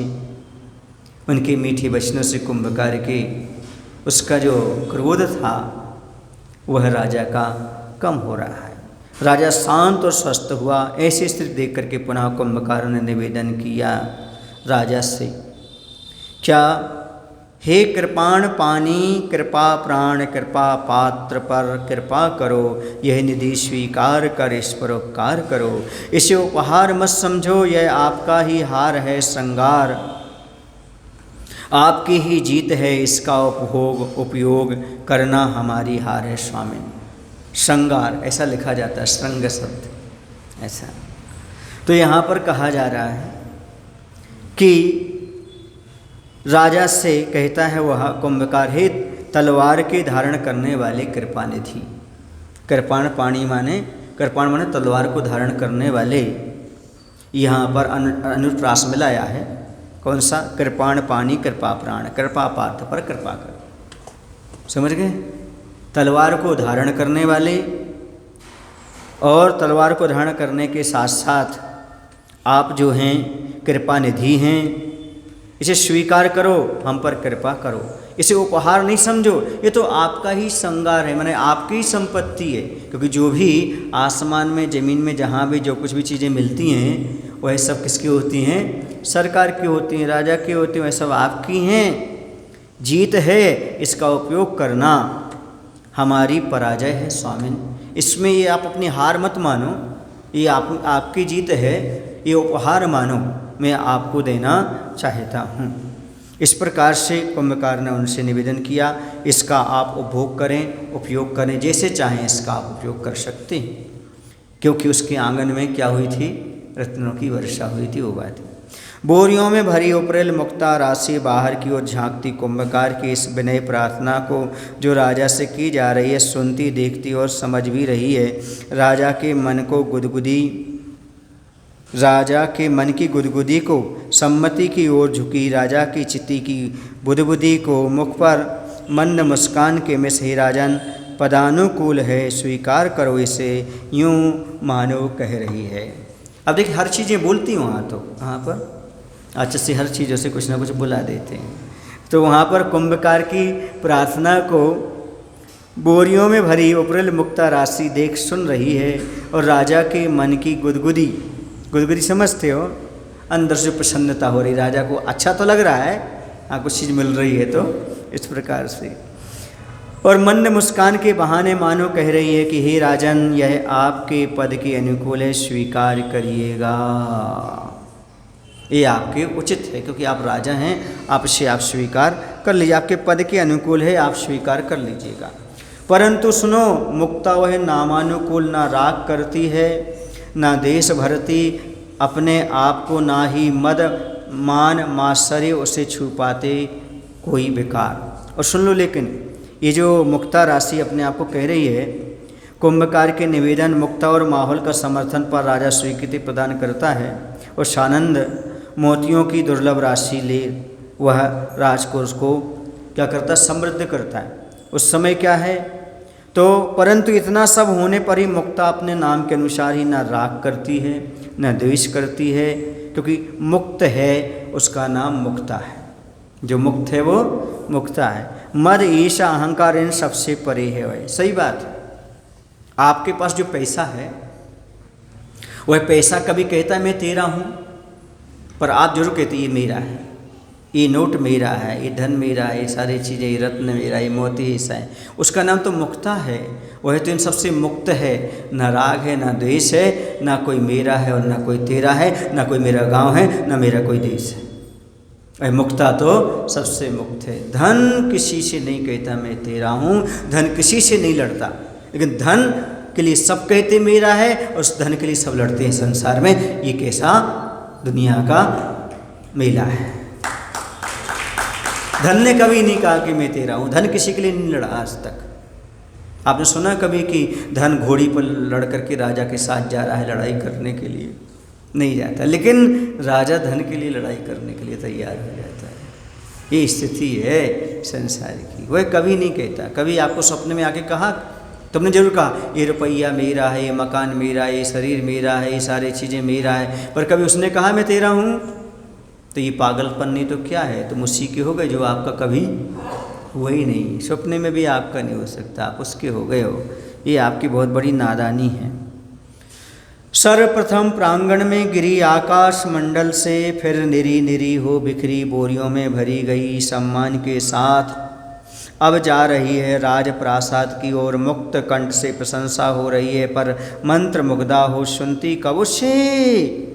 उनके मीठे वचनों से कुंभकार के उसका जो क्रोध था वह राजा का कम हो रहा है। राजा शांत और स्वस्थ हुआ। ऐसी स्थिति देख करके पुनः कुंभकार ने निवेदन किया राजा से, क्या हे कृपाण पानी कृपा प्राण कृपा पात्र पर कृपा करो, यह निधि स्वीकार कर इस पर उपकार करो। इसे उपहार मत समझो, यह आपका ही हार है श्रृंगार, आपकी ही जीत है, इसका उपयोग करना हमारी हार है स्वामी। श्रृंगार ऐसा लिखा जाता है, श्रृंग शब्द ऐसा। तो यहाँ पर कहा जा रहा है कि राजा से कहता है वह कुंभकार, हे तलवार के धारण करने वाले कृपानिधि। कृपाण पाणी माने, कृपाण माने तलवार को धारण करने वाले। यहाँ पर अनुप्रास मिलाया है। कौन सा? कृपाण पाणी कृपा प्राण, कृपा पात्र पर कृपा कर। समझ गए? तलवार को धारण करने वाले, और तलवार को धारण करने के साथ साथ आप जो हैं कृपा निधि हैं, इसे स्वीकार करो, हम पर कृपा करो। इसे उपहार नहीं समझो, ये तो आपका ही श्रृंगार है, माने आपकी ही संपत्ति है। क्योंकि जो भी आसमान में ज़मीन में जहाँ भी जो कुछ भी चीज़ें मिलती हैं वह सब किसकी होती हैं? सरकार की होती हैं, राजा की होती हैं, वह सब आपकी हैं। जीत है, इसका उपयोग करना हमारी पराजय है स्वामिन। इसमें ये आप अपनी हार मत मानो, ये आपकी जीत है, ये उपहार मानो, मैं आपको देना चाहता हूँ। इस प्रकार से कुंभकार ने उनसे निवेदन किया, इसका आप उपभोग करें, उपयोग करें, जैसे चाहें इसका आप उपयोग कर सकते हैं। क्योंकि उसके आंगन में क्या हुई थी? रत्नों की वर्षा हुई थी, वो बात। बोरियों में भरी उपरेल मुक्ता राशि बाहर की ओर झांकती कुंभकार की इस विनय प्रार्थना को जो राजा से की जा रही है, सुनती, देखती और समझ भी रही है। राजा के मन की गुदगुदी को सम्मति की ओर झुकी, राजा की चित्ती की बुदबुदी को मुख पर मंद मुस्कान के मिस, हे राजन पदानुकूल है, स्वीकार करो इसे, यूं मानो कह रही है। अब देखिए हर चीज़ें बोलती हूँ वहाँ, तो वहाँ पर अच्छा से हर चीज़ों से कुछ ना कुछ बुला देते हैं। तो वहाँ पर कुंभकार की प्रार्थना को बोरियों में भरी उपरल मुक्ता राशि देख सुन रही है, और राजा के मन की गुदगुदी, गुदगुदी समझते हो, अंदर से प्रसन्नता हो रही, राजा को अच्छा तो लग रहा है, हाँ कुछ चीज़ मिल रही है, तो इस प्रकार से। और मंद मुस्कान के बहाने मानो कह रही है कि हे राजन, यह आपके पद के अनुकूल है, स्वीकार करिएगा। ये आपके उचित है, क्योंकि आप राजा हैं, आप इसे आप स्वीकार कर लीजिए, आपके पद के अनुकूल है, आप स्वीकार कर लीजिएगा। परंतु सुनो, मुक्ता वह नामानुकूल ना राग करती है, ना देश भरती अपने आप को, ना ही मद मान मात्सर्य उसे छुपाते कोई विकार। और सुन लो, लेकिन ये जो मुक्ता राशि अपने आप को कह रही है, कुंभकार के निवेदन, मुक्ता और माहौल का समर्थन पर राजा स्वीकृति प्रदान करता है, और सानंद मोतियों की दुर्लभ राशि ले वह राजकोष को क्या करता है? समृद्ध करता है। उस समय क्या है तो, परंतु इतना सब होने पर ही मुक्ता अपने नाम के अनुसार ही न राग करती है, न द्वेष करती है, क्योंकि मुक्त है, उसका नाम मुक्ता है। जो मुक्त है वो मुक्ता है। मद ईर्ष्या अहंकार इन सबसे परे है। वह सही बात है। आपके पास जो पैसा है, वह पैसा कभी कहता है मैं तेरा हूँ, पर आप जरूर कहते ये मेरा है, ये नोट मेरा है, ये धन मेरा है, ये सारी चीज़ें, ये रत्न मेरा, ये मोती हिस्सा है। उसका नाम तो मुक्ता है। वह तो इन सबसे मुक्त है, ना राग है, ना द्वेष है, ना कोई मेरा है और ना कोई तेरा है, ना कोई मेरा गांव है, ना मेरा कोई देश है। वह मुक्ता तो सबसे मुक्त है। धन किसी से नहीं कहता मैं तेरा हूँ, धन किसी से नहीं लड़ता, लेकिन धन के लिए सब कहते मेरा है, और उस धन के लिए सब लड़ते हैं संसार में। ये कैसा दुनिया का मेला है। धन ने कभी नहीं कहा कि मैं तेरा हूँ, धन किसी के लिए नहीं लड़ा आज तक। आपने सुना कभी कि धन घोड़ी पर लड़ करके राजा के साथ जा रहा है लड़ाई करने के लिए? नहीं जाता, लेकिन राजा धन के लिए लड़ाई करने के लिए तैयार हो जाता है। ये स्थिति है संसार की। वह कभी नहीं कहता। कभी आपको सपने में आके कहा तुमने जरूर कहा ये रुपया मेरा है, ये मकान मेरा है, ये शरीर मेरा है, ये सारी चीज़ें मेरा है, पर कभी उसने कहा मैं तेरा हूँ? तो ये पागलपन नहीं तो क्या है? तुम उसी के हो गए जो आपका कभी हुआ ही नहीं, सपने में भी आपका नहीं हो सकता, आप उसके हो गए हो। ये आपकी बहुत बड़ी नादानी है। सर्वप्रथम प्रांगण में गिरी आकाश मंडल से, फिर निरी निरी हो बिखरी बोरियों में भरी गई सम्मान के साथ अब जा रही है राजप्रासाद की ओर। मुक्त कंठ से प्रशंसा हो रही है, पर मंत्र मुग्धा हो सुनती कब उससे।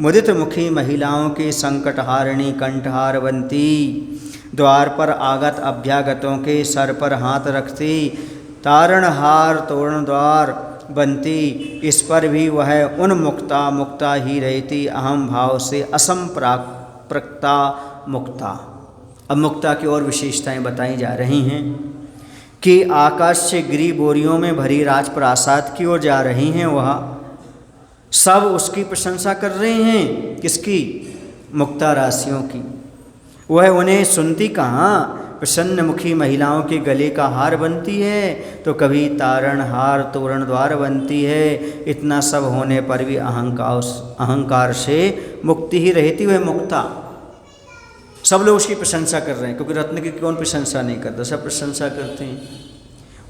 मुदित मुखी महिलाओं के संकटहारिणी कंठहार बनती, द्वार पर आगत अभ्यागतों के सर पर हाथ रखती, तारणहार तोरण द्वार बनती, इस पर भी वह उन्मुक्ता मुक्ता ही रहती, अहम भाव से असंप्राकृता मुक्ता। अब मुक्ता की और विशेषताएं बताई जा रही हैं कि आकाश से गिरी बोरियों में भरी राजप्रासाद की ओर जा रही हैं। वह सब उसकी प्रशंसा कर रहे हैं, किसकी? मुक्ता राशियों की। वह उन्हें सुनती कहाँ? प्रसन्न मुखी महिलाओं के गले का हार बनती है, तो कभी तारण हार तोरण द्वार बनती है। इतना सब होने पर भी अहंकार से मुक्ति ही रहती, वह मुक्ता। सब लोग उसकी प्रशंसा कर रहे हैं, क्योंकि रत्न की कौन प्रशंसा नहीं करता, सब प्रशंसा करते हैं।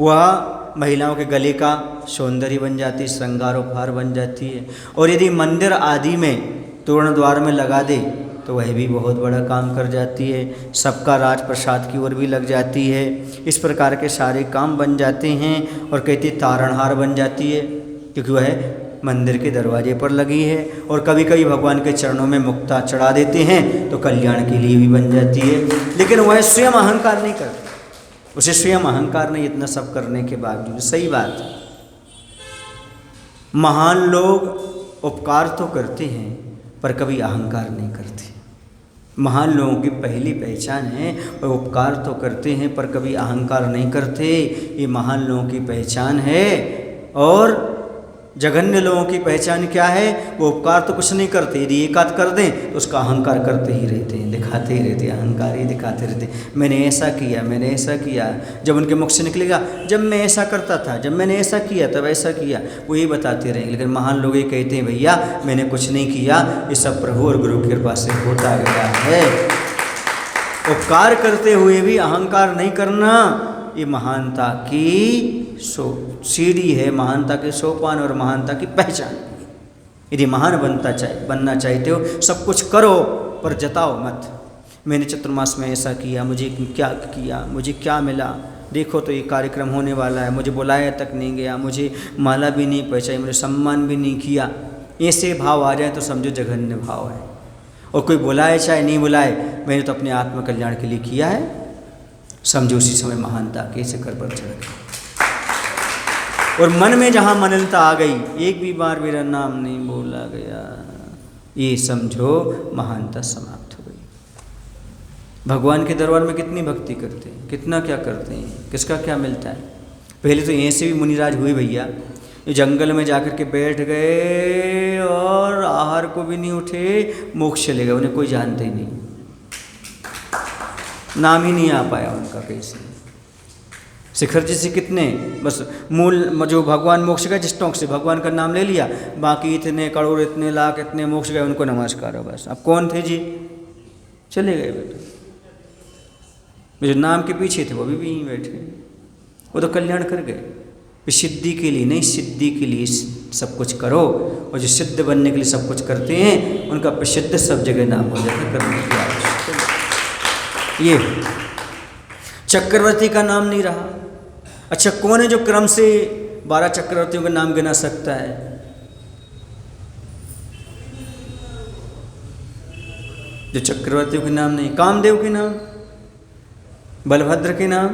वह महिलाओं के गले का सौंदर्य बन जाती है, श्रृंगार उपहार बन जाती है। और यदि मंदिर आदि में तोरण द्वार में लगा दे तो वह भी बहुत बड़ा काम कर जाती है, सबका राज प्रसाद की ओर भी लग जाती है। इस प्रकार के सारे काम बन जाते हैं। और कहती तारणहार बन जाती है, क्योंकि वह मंदिर के दरवाजे पर लगी है। और कभी कभी भगवान के चरणों में मुक्ता चढ़ा देते हैं तो कल्याण के लिए भी बन जाती है। लेकिन वह स्वयं अहंकार नहीं करती, उसे स्वयं अहंकार नहीं, इतना सब करने के बावजूद। सही बात, महान लोग उपकार तो करते हैं पर कभी अहंकार नहीं करते। महान लोगों की पहली पहचान है, वह उपकार तो करते हैं पर कभी अहंकार नहीं करते, ये महान लोगों की पहचान है। और जघन्य लोगों की पहचान क्या है? वो उपकार तो कुछ नहीं करते, यदि एक आध कर दें तो उसका अहंकार करते ही रहते हैं, दिखाते ही रहते हैं, अहंकार ही दिखाते रहते हैं। मैंने ऐसा किया, मैंने ऐसा किया। जब उनके मुख से निकलेगा जब मैं ऐसा करता था, जब मैंने ऐसा किया तब ऐसा किया, वो ये बताते रहेंगे। लेकिन महान लोग ये कहते हैं भैया मैंने कुछ नहीं किया, ये सब प्रभु और गुरु की कृपा से होता गया है। उपकार करते हुए भी अहंकार नहीं करना, ये महानता की सीढ़ी है, महानता के सोपान और महानता की पहचान। यदि महान बनना चाहते हो सब कुछ करो पर जताओ मत। मैंने चतुर्मास में ऐसा किया, मुझे क्या किया, मुझे क्या मिला, देखो तो ये कार्यक्रम होने वाला है, मुझे बुलाया तक नहीं गया, मुझे माला भी नहीं पहुँचाई, मुझे सम्मान भी नहीं किया। ऐसे भाव आ जाए तो समझो जघन्य भाव है। और कोई बुलाए चाहे नहीं बुलाए, मैंने तो अपने आत्मकल्याण के लिए किया है, समझो उसी समय महानता के शिखर पर चढ़ गई। और मन में जहाँ मनलता आ गई, एक भी बार मेरा नाम नहीं बोला गया, ये समझो महानता समाप्त हो गई। भगवान के दरबार में कितनी भक्ति करते हैं, कितना क्या करते हैं, किसका क्या मिलता है। पहले तो यहीं से भी मुनिराज हुए भैया, ये जंगल में जाकर के बैठ गए और आहार को भी नहीं उठे, मोक्ष चले गए, उन्हें कोई जानते ही नहीं, नाम ही नहीं आ पाया उनका कैसे। शिखर जी से कितने बस मूल जो भगवान मोक्ष गए, जिस टोंक से भगवान का नाम ले लिया, बाकी इतने करोड़ इतने लाख इतने मोक्ष गए, उनको नमस्कार हो बस। अब कौन थे जी, चले गए बेटे। जो नाम के पीछे थे वो भी यहीं बैठे, वो तो कल्याण कर गए। सिद्धि के लिए नहीं, सिद्धि के लिए सब कुछ करो, और जो सिद्ध बनने के लिए सब कुछ करते हैं उनका प्रसिद्ध सब जगह नाम हो जाता है, करने की आवश्यकता। ये चक्रवर्ती का नाम नहीं रहा। अच्छा कौन है जो क्रम से 12 चक्रवर्तियों का नाम गिना सकता है? जो चक्रवर्तियों के नाम नहीं, कामदेव के नाम, बलभद्र के नाम,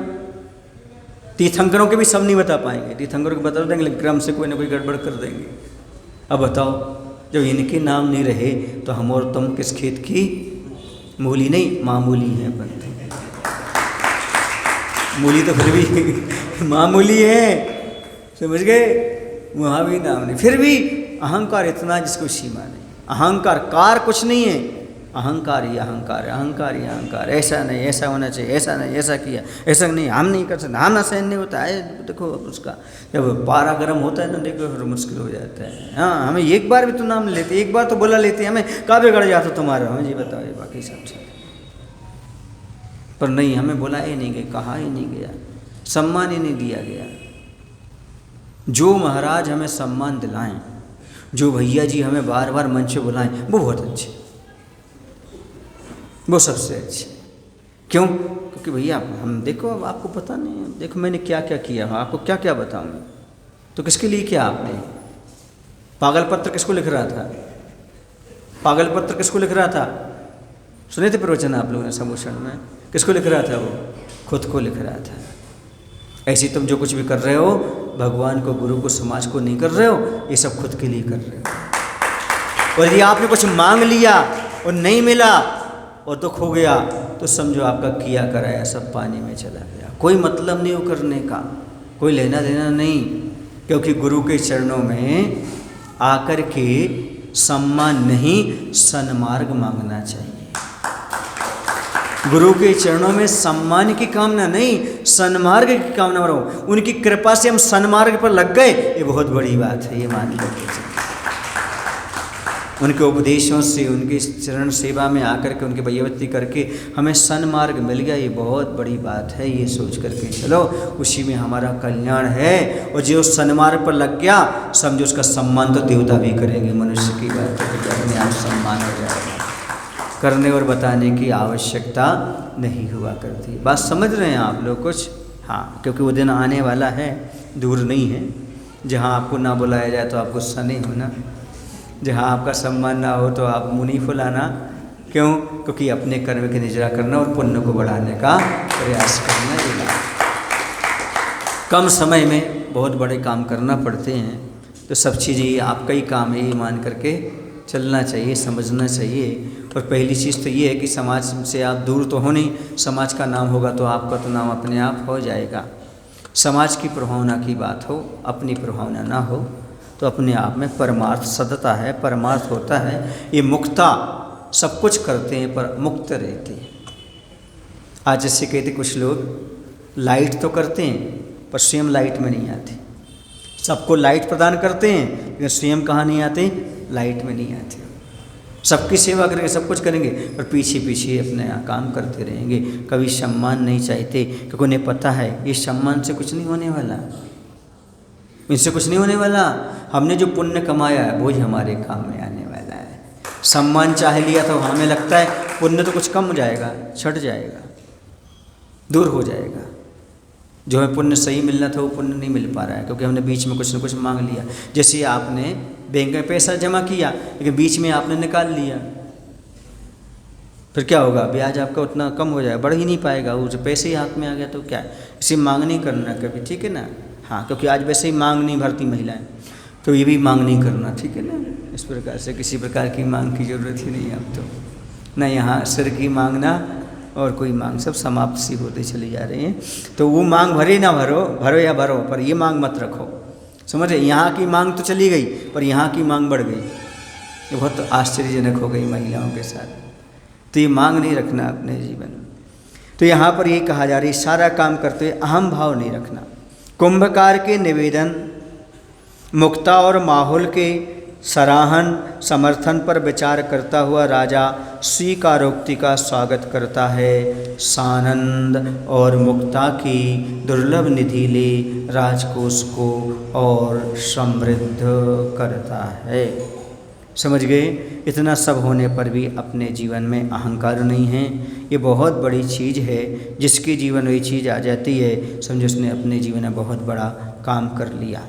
तीर्थंकरों के भी सब नहीं बता पाएंगे। तीर्थंकरों को बता देंगे लेकिन क्रम से कोई ना कोई गड़बड़ कर देंगे। अब बताओ जब इनके नाम नहीं रहे तो हम और तुम किस खेत की मूली नहीं, मामूली हैं बनते। मूली तो फिर भी मामूली है, समझ गए, वहाँ भी नाम नहीं। फिर भी अहंकार इतना जिसको सीमा नहीं। अहंकार कार कुछ नहीं है, अहंकार ही अहंकार है, अहंकार ही अहंकार, ऐसा नहीं, ऐसा होना चाहिए, ऐसा नहीं, ऐसा किया, ऐसा नहीं, हम नहीं कर सकते, हम सहन नहीं होता है। देखो उसका जब पारा गर्म होता है ना, देखो फिर मुश्किल हो जाता है। हाँ, हमें एक बार भी तो नाम लेते, एक बार तो बोला लेते, हमें कहाँ बिगड़ जाता तुम्हारा, हमें जी बताओ, ये बाकी सब ठीक। पर नहीं, हमें बुला ही नहीं गया, कहा ही नहीं गया, सम्मान ही नहीं दिया गया। जो महाराज हमें सम्मान दिलाएं, जो भैया जी हमें बार बार मंच पे बुलाएं, वो बहुत अच्छे, वो सबसे अच्छे। क्यों? क्योंकि भैया हम देखो, अब आपको पता नहीं है, देखो मैंने क्या क्या किया, आपको क्या क्या बताऊँ। तो किसके लिए किया आपने? पागल पत्र किसको लिख रहा था? पागल पत्र किसको लिख रहा था? सुने थे प्रवचन आप लोगों ने सम्मोहन में? किसको लिख रहा था वो? खुद को लिख रहा था। ऐसे तुम जो कुछ भी कर रहे हो, भगवान को, गुरु को, समाज को नहीं कर रहे हो, ये सब खुद के लिए कर रहे हो। और यदि आपने कुछ मांग लिया और नहीं मिला और दुख हो गया, तो समझो आपका किया कराया सब पानी में चला गया। कोई मतलब नहीं वो करने का, कोई लेना देना नहीं। क्योंकि गुरु के चरणों में आकर के सम्मान नहीं, सन्मार्ग मांगना चाहिए। गुरु के चरणों में सम्मान की कामना नहीं, सन्मार्ग की कामना करो। उनकी कृपा से हम सन्मार्ग पर लग गए, ये बहुत बड़ी बात है, ये मान लीजिए। उनके उपदेशों से, उनकी चरण सेवा में आकर के, उनकी भैयावत्ती करके हमें सन्मार्ग मिल गया, ये बहुत बड़ी बात है। ये सोच करके चलो, उसी में हमारा कल्याण है। और जो सन्मार्ग पर लग गया, समझो उसका सम्मान तो देवता भी करेंगे। मनुष्य की बात है कि अपने आप सम्मान हो जाएगा, करने और बताने की आवश्यकता नहीं हुआ करती। बात समझ रहे हैं आप लोग कुछ? हाँ, क्योंकि वो दिन आने वाला है, दूर नहीं है, जहाँ आपको ना बुलाया जाए तो आप गुस्सा नहीं होना, जहाँ आपका सम्मान ना हो तो आप मुँह नहीं फुलाना। क्यों? क्योंकि अपने कर्म की निजरा करना और पुण्य को बढ़ाने का प्रयास करना। ये कम समय में बहुत बड़े काम करना पड़ते हैं, तो सब चीज़ें ये आपका ही काम है, ये मान करके चलना चाहिए, समझना चाहिए। और पहली चीज़ तो ये है कि समाज से आप दूर तो हो नहीं, समाज का नाम होगा तो आपका तो नाम अपने आप हो जाएगा। समाज की प्रभावना की बात हो, अपनी प्रभावना ना हो, तो अपने आप में परमार्थ सदता है, परमार्थ होता है। ये मुक्ता सब कुछ करते हैं पर मुक्त रहते हैं। आज जैसे कहते कुछ लोग लाइट तो करते हैं पर स्वयं लाइट में नहीं आते, सबको लाइट प्रदान करते हैं लेकिन स्वयं कहाँ नहीं आते? लाइट में नहीं आते। सबकी सेवा करेंगे, सब कुछ करेंगे, पर पीछे पीछे अपने काम करते रहेंगे। कभी सम्मान नहीं चाहते, क्योंकि उन्हें पता है ये सम्मान से कुछ नहीं होने वाला, इनसे कुछ नहीं होने वाला। हमने जो पुण्य कमाया है वो ही हमारे काम में आने वाला है। सम्मान चाह लिया तो हमें लगता है पुण्य तो कुछ कम हो जाएगा, छट जाएगा, दूर हो जाएगा। जो हमें पुण्य सही मिलना था वो पुण्य नहीं मिल पा रहा है, क्योंकि हमने बीच में कुछ न कुछ मांग लिया। जैसे आपने बैंक में पैसा जमा किया लेकिन बीच में आपने निकाल लिया, फिर क्या होगा? ब्याज आपका उतना कम हो जाएगा, बढ़ ही नहीं पाएगा। वो जो पैसे ही हाथ में आ गया तो क्या है? इसे मांग नहीं करना कभी, ठीक है ना? हाँ, क्योंकि आज वैसे ही मांग नहीं भरती महिलाएं, तो ये भी मांग नहीं करना, ठीक है ना? इस प्रकार से किसी प्रकार की मांग की जरूरत ही नहीं अब तो, ना यहाँ सिर की मांगना और कोई मांग, सब समाप्त सी होते चली जा रही हैं। तो वो मांग भरे ना भरो, भरो या भरो, पर ये मांग मत रखो। समझ रहे? यहाँ की मांग तो चली गई पर यहाँ की मांग बढ़ गई। ये बहुत आश्चर्यजनक हो गई महिलाओं के साथ। तो ये मांग नहीं रखना अपने जीवन में। तो यहाँ पर ये कहा जा रही, सारा काम करते हुए अहम भाव नहीं रखना। कुंभकार के निवेदन, मुक्ता और माहौल के सराहन समर्थन पर विचार करता हुआ राजा स्वीकारोक्ति का स्वागत करता है। सानंद और मुक्ता की दुर्लभ निधि ले राजकोष को और समृद्ध करता है। समझ गए? इतना सब होने पर भी अपने जीवन में अहंकार नहीं है, ये बहुत बड़ी चीज़ है। जिसके जीवन में ये चीज़ आ जाती है, समझो उसने अपने जीवन में बहुत बड़ा काम कर लिया।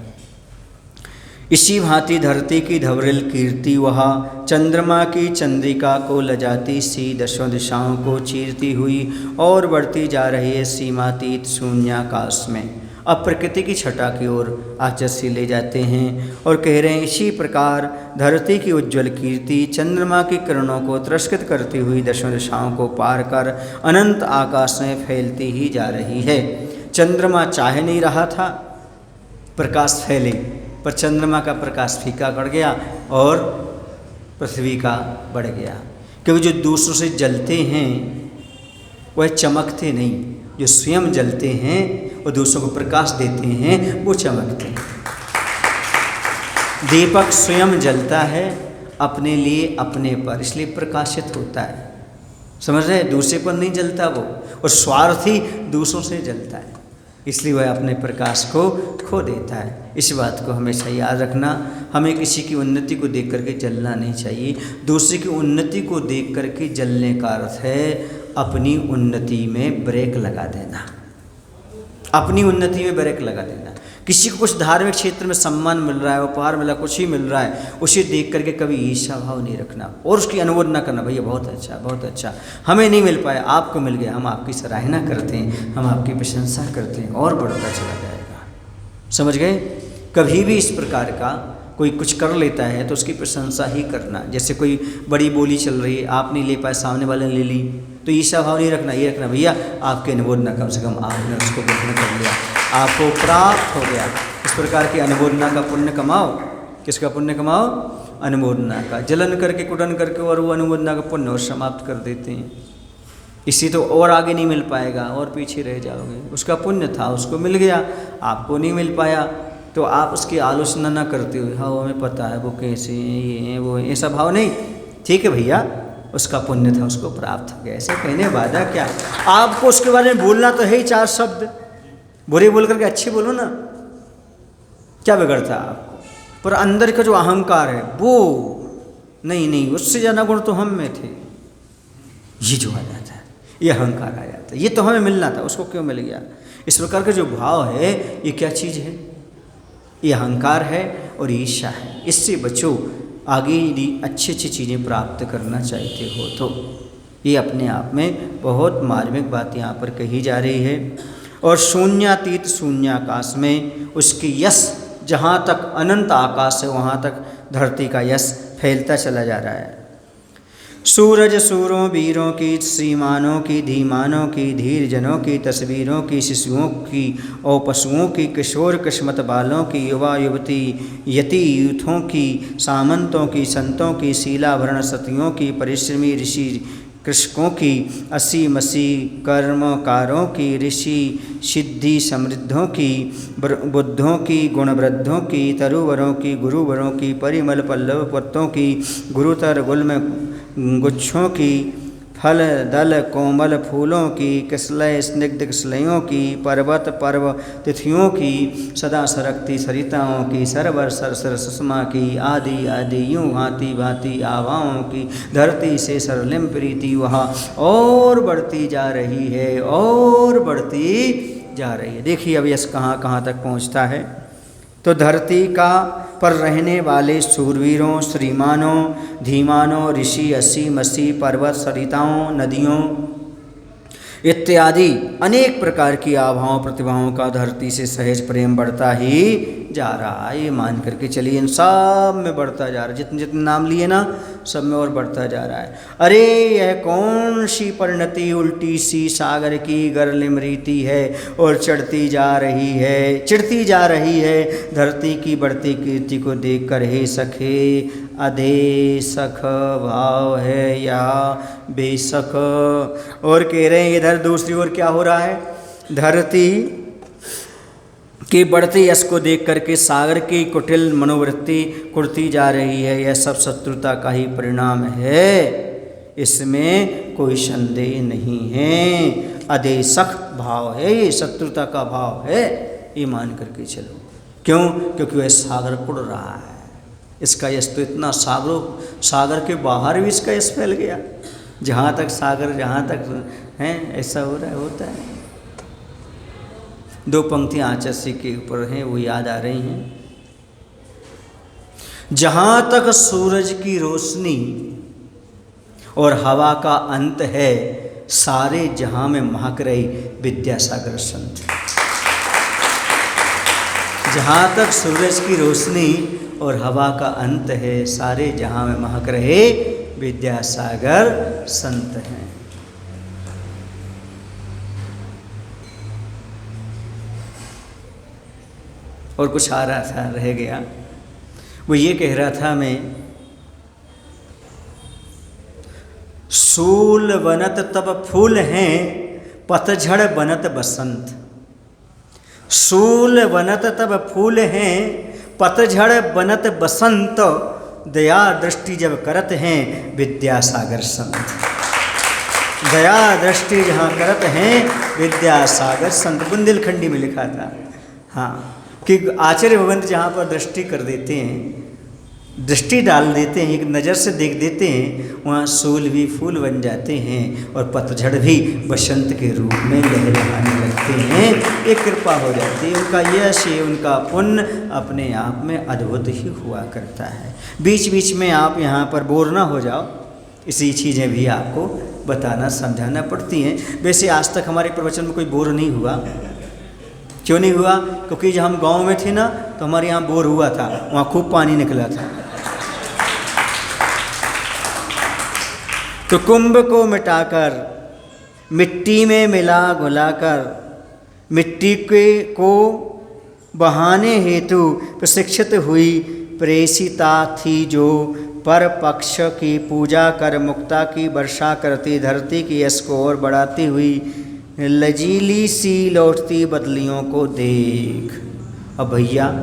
इसी भांति धरती की धवरिल कीर्ति वह चंद्रमा की चंद्रिका को लजाती सी दशों दिशाओं को चीरती हुई और बढ़ती जा रही है सीमातीत शून्याकाश में। अब प्रकृति की छटा की ओर आचस्य ले जाते हैं और कह रहे हैं, इसी प्रकार धरती की उज्ज्वल कीर्ति चंद्रमा की किरणों को तिरस्कृत करती हुई दशों दिशाओं को पार कर अनंत आकाश में फैलती ही जा रही है। चंद्रमा चाह नहीं रहा था प्रकाश फैले, पर चंद्रमा का प्रकाश फीका पड़ गया और पृथ्वी का बढ़ गया। क्योंकि जो दूसरों से जलते हैं वह चमकते नहीं, जो स्वयं जलते हैं और दूसरों को प्रकाश देते हैं वो चमकते हैं। दीपक स्वयं जलता है अपने लिए, अपने पर, इसलिए प्रकाशित होता है। समझ रहे हैं? दूसरे पर नहीं जलता वो, और स्वार्थी दूसरों से जलता है, इसलिए वह अपने प्रकाश को खो देता है। इस बात को हमेशा याद रखना। हमें किसी की उन्नति को देख करके जलना नहीं चाहिए। दूसरे की उन्नति को देख करके जलने का अर्थ है अपनी उन्नति में ब्रेक लगा देना, अपनी उन्नति में ब्रेक लगा देना। किसी को कुछ धार्मिक क्षेत्र में सम्मान मिल रहा है, उपहार मिला, कुछ ही मिल रहा है, उसे देख करके कभी ईर्ष्या भाव नहीं रखना और उसकी अनुमोदन ना करना, भैया बहुत अच्छा, बहुत अच्छा, हमें नहीं मिल पाया, आपको मिल गया, हम आपकी सराहना करते हैं, हम आपकी प्रशंसा करते हैं, और बढ़ता चला जाएगा। समझ गए? कभी भी इस प्रकार का कोई कुछ कर लेता है तो उसकी प्रशंसा ही करना। जैसे कोई बड़ी बोली चल रही है, आप नहीं ले पाए, सामने वाले ने ले ली, तो ईर्ष्या भाव नहीं रखना, ये रखना भैया आपके अनुमोदना, कम से कम आपने उसको ग्रहण कर लिया, आपको प्राप्त हो गया। इस प्रकार की अनुमोदना का पुण्य कमाओ। किसका पुण्य कमाओ? अनुमोदना का। जलन करके, कुटन करके और वो अनुमोदना का पुण्य और समाप्त कर देते हैं। इससे तो और आगे नहीं मिल पाएगा और पीछे रह जाओगे। उसका पुण्य था, उसको मिल गया, आपको नहीं मिल पाया, तो आप उसकी आलोचना ना करते हो, हाँ हमें पता है वो कैसे ये हैं वो हैं, ऐसा भाव नहीं। ठीक है भैया, उसका पुण्य था, उसको प्राप्त हो गया, ऐसे कहने वादा क्या। आपको उसके बारे में बोलना तो है ही, 4 शब्द बुरे बोल करके अच्छे बोलो ना, क्या बिगड़ता आपको। पर अंदर का जो अहंकार है वो नहीं, उससे ज़्यादा गुण तो हम में थे, ये जो आ जाता है, ये अहंकार आ जाता है, ये तो हमें मिलना था, उसको क्यों मिल गया। इस प्रकार का जो भाव है ये क्या चीज़ है? ये अहंकार है और ईर्ष्या है। इससे बचो। आगे यदि अच्छी अच्छी चीज़ें प्राप्त करना चाहते हो तो ये अपने आप में बहुत मार्मिक बात यहाँ पर कही जा रही है। और शून्यातीत शून्याकाश में उसकी यश, जहाँ तक अनंत आकाश है वहाँ तक धरती का यश फैलता चला जा रहा है। सूरज सूरों वीरों की, श्रीमानों की, धीमानों की, धीर जनों की, तस्वीरों की, शिशुओं की और पशुओं की, किशोर किस्मत बालों की, युवा युवती यति यूथों की, सामंतों की, संतों की, शीलाभरण सतियों की, परिश्रमी ऋषि कृषकों की, असी मसी कर्मकारों की, ऋषि सिद्धि समृद्धों की, बुद्धों की, गुणवृद्धों की, तरुवरों की, गुरुवरों की, परिमल पल्लव पत्तों की, गुरुतर गुल्म गुच्छों की, फल दल कोमल फूलों की, किसलय स्निग्ध किसलयों की, पर्वत पर्व तिथियों की, सदा सरकती सरिताओं की, सरवर सरसर सुषमा की, आदि आदि यूँ भांति भांति आवाओं की, धरती से सरलिम प्रीति वहाँ और बढ़ती जा रही है, और बढ़ती जा रही है। देखिए अब यश कहाँ कहाँ तक पहुँचता है। तो धरती का पर रहने वाले शूरवीरों, श्रीमानों, धीमानों, ऋषि, असी मसी, पर्वत, सरिताओं, नदियों इत्यादि अनेक प्रकार की आभाओं प्रतिभाओं का धरती से सहज प्रेम बढ़ता ही जा रहा है। ये मान करके चलिए इन सब में बढ़ता जा रहा है, जितने जितने नाम लिए ना सब में और बढ़ता जा रहा है। अरे यह कौन सी परिणति उल्टी सी सागर की गर्लिम रीति है, और चढ़ती जा रही है, चिढ़ती जा रही है धरती की बढ़ती कीर्ति को देख कर। हे सखे अधेसख भाव है या बेसख। और कह रहे हैं इधर दूसरी ओर क्या हो रहा है, धरती की बढ़ती यश को देख करके सागर की कुटिल मनोवृत्ति कुड़ती जा रही है। यह सब शत्रुता का ही परिणाम है, इसमें कोई संदेह नहीं है। अधेसख भाव है, ये शत्रुता का भाव है, ये मान करके चलो। क्यों? क्योंकि वह सागर कुड़ रहा है, इसका यश तो इतना सागर के बाहर भी इसका यश फैल गया। जहाँ तक सागर, जहाँ तक है ऐसा हो रहा है, होता है। 2 पंक्तियाँ आचार्य के ऊपर हैं, वो याद आ रही हैं। जहाँ तक सूरज की रोशनी और हवा का अंत है, सारे जहाँ में महक रही विद्यासागर संत। जहाँ तक सूरज की रोशनी और हवा का अंत है, सारे जहाँ में महक रहे विद्यासागर संत हैं। और कुछ आ रहा था, रह गया। वो ये कह रहा था, मैं सूल बनत तब फूल हैं, पतझड़ बनत बसंत। सूल बनत तब फूल हैं, पतझड़ बनत बसंत। दया दृष्टि जब करत हैं, विद्यासागर संत। दया दृष्टि जहाँ करत हैं, विद्यासागर संत। बुंदेलखंडी में लिखा था, हाँ, कि आचार्य भगवंत जहाँ पर दृष्टि कर देते हैं, दृष्टि डाल देते हैं, एक नज़र से देख देते हैं, वहाँ सूल भी फूल बन जाते हैं और पतझड़ भी बसंत के रूप में लहराने लगते हैं। एक कृपा हो जाती है। उनका यश, उनका पुण्य अपने आप में अद्भुत ही हुआ करता है। बीच बीच में आप यहाँ पर बोर ना हो जाओ, इसी चीज़ें भी आपको बताना समझाना पड़ती हैं। वैसे आज तक हमारे प्रवचन में कोई बोर नहीं हुआ। क्यों नहीं हुआ? क्योंकि जब हम गांव में थे ना, तो हमारे यहाँ बोर हुआ था, वहाँ खूब पानी निकला था। तो कुंभ को मिटाकर मिट्टी में मिला घुलाकर, मिट्टी के को बहाने हेतु प्रशिक्षित हुई प्रेषिता थी, जो पर पक्ष की पूजा कर मुक्ता की वर्षा करती, धरती की यश को और बढ़ाती हुई लजीली सी लौटती बदलियों को देख। अब भैया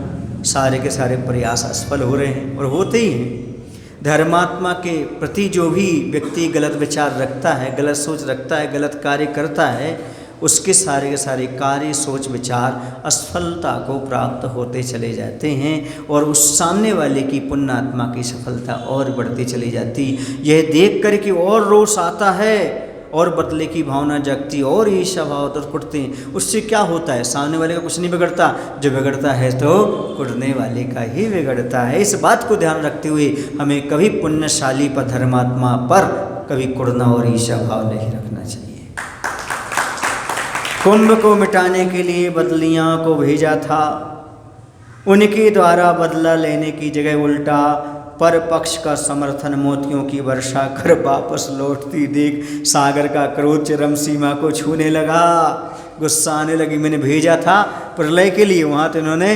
सारे के सारे प्रयास असफल हो रहे हैं, और होते ही हैं। धर्मात्मा के प्रति जो भी व्यक्ति गलत विचार रखता है, गलत सोच रखता है, गलत कार्य करता है, उसके सारे के सारे कार्य, सोच, विचार असफलता को प्राप्त होते चले जाते हैं, और उस सामने वाले की पुण्यात्मा की सफलता और बढ़ती चली जाती। यह देख कर कि और रोष आता है, और बदले की भावना जगती, और ईर्ष्या भाव तो कुटते हैं। उससे क्या होता है? सामने वाले का कुछ नहीं बिगड़ता, जो बिगड़ता है तो कुटने वाले का ही बिगड़ता है। इस बात को ध्यान रखते हुए हमें कभी पुण्यशाली पर, धर्मात्मा पर कभी कुड़ना और ईर्ष्या भाव नहीं रखना चाहिए। कुंभ को मिटाने के लिए बदलियां को भेजा था, उनके द्वारा बदला लेने की जगह उल्टा पर पक्ष का समर्थन मोतियों की वर्षा कर वापस लौटती देख सागर का क्रोध चरम सीमा को छूने लगा। गुस्सा आने लगी। मैंने भेजा था प्रलय के लिए, वहाँ तो इन्होंने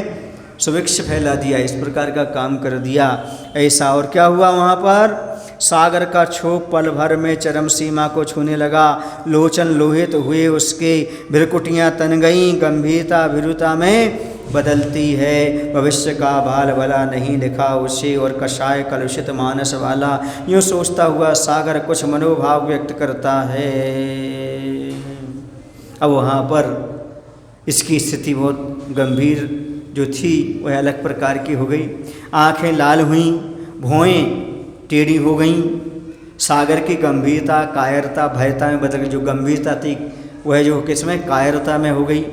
सुभिक्ष फैला दिया, इस प्रकार का काम कर दिया ऐसा। और क्या हुआ वहाँ पर? सागर का क्षोभ पल भर में चरम सीमा को छूने लगा। लोचन लोहित हुए उसके, भ्रकुटियाँ तन गईं, गंभीरता भीरुता में बदलती है। भविष्य का भाल भला नहीं लिखा उसे, और कषाय कलुषित मानस वाला। यूँ सोचता हुआ सागर कुछ मनोभाव व्यक्त करता है। अब वहाँ पर इसकी स्थिति बहुत गंभीर जो थी वह अलग प्रकार की हो गई। आँखें लाल हुईं, भौएं टेढ़ी हो गईं। सागर की गंभीरता कायरता भयता में बदल गई। जो गंभीरता थी वह जो किसमें कायरता में हो गई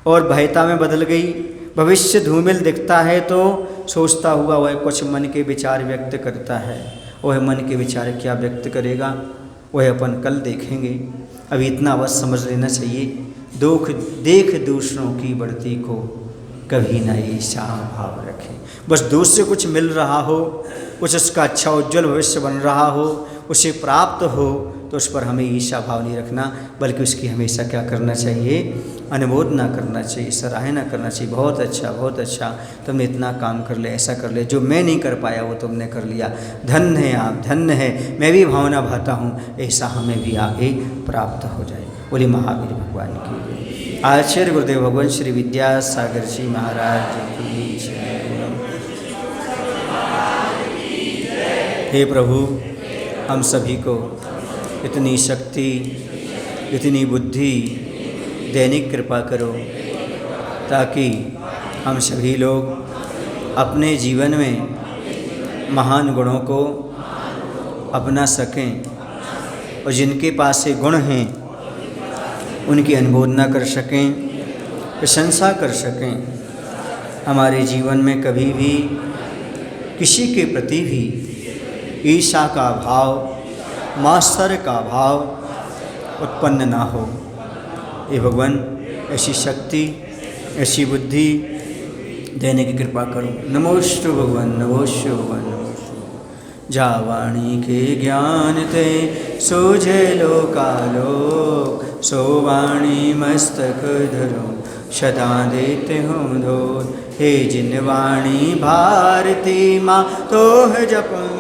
और भयता में बदल गई। भविष्य धूमिल दिखता है तो सोचता हुआ वह कुछ मन के विचार व्यक्त करता है। वह मन के विचार क्या व्यक्त करेगा वह अपन कल देखेंगे। अभी इतना बस समझ लेना चाहिए, दुख देख दूसरों की बढ़ती को कभी न ईर्ष्या भाव रखें। बस दूसरे कुछ मिल रहा हो, कुछ उसका अच्छा उज्जवल भविष्य बन रहा हो, उसे प्राप्त हो, तो उस पर हमें ईर्ष्या भाव नहीं रखना, बल्कि उसकी हमेशा क्या करना चाहिए? अनुमोदना करना चाहिए, सराहना करना चाहिए। बहुत अच्छा, तुमने इतना काम कर लिया, ऐसा कर लिया, जो मैं नहीं कर पाया वो तुमने कर लिया। धन्य है आप, धन्य है, मैं भी भावना भाता हूँ, ऐसा हमें भी आगे प्राप्त हो जाए। बोले महावीर भगवान की। आचार्य गुरुदेव भगवान श्री विद्यासागर जी महाराज की जय। हे प्रभु, हम सभी को इतनी शक्ति, इतनी बुद्धि देने की कृपा करो, ताकि हम सभी लोग अपने जीवन में महान गुणों को अपना सकें, और जिनके पास से गुण हैं उनकी अनुमोदना कर सकें, प्रशंसा कर सकें। हमारे जीवन में कभी भी किसी के प्रति भी ईर्ष्या का भाव, मात्सर्य का भाव उत्पन्न ना हो। हे भगवान, ऐसी शक्ति, ऐसी बुद्धि देने की कृपा करो। नमोस्तु भगवान, नमोस्तु भगवान, नमोस्तु। जा वाणी के ज्ञान ते सोझे लोकालोक, सो वाणी मस्तक धरो सदा देते हो धोर। हे जिन वाणी भारती माँ तो है जपन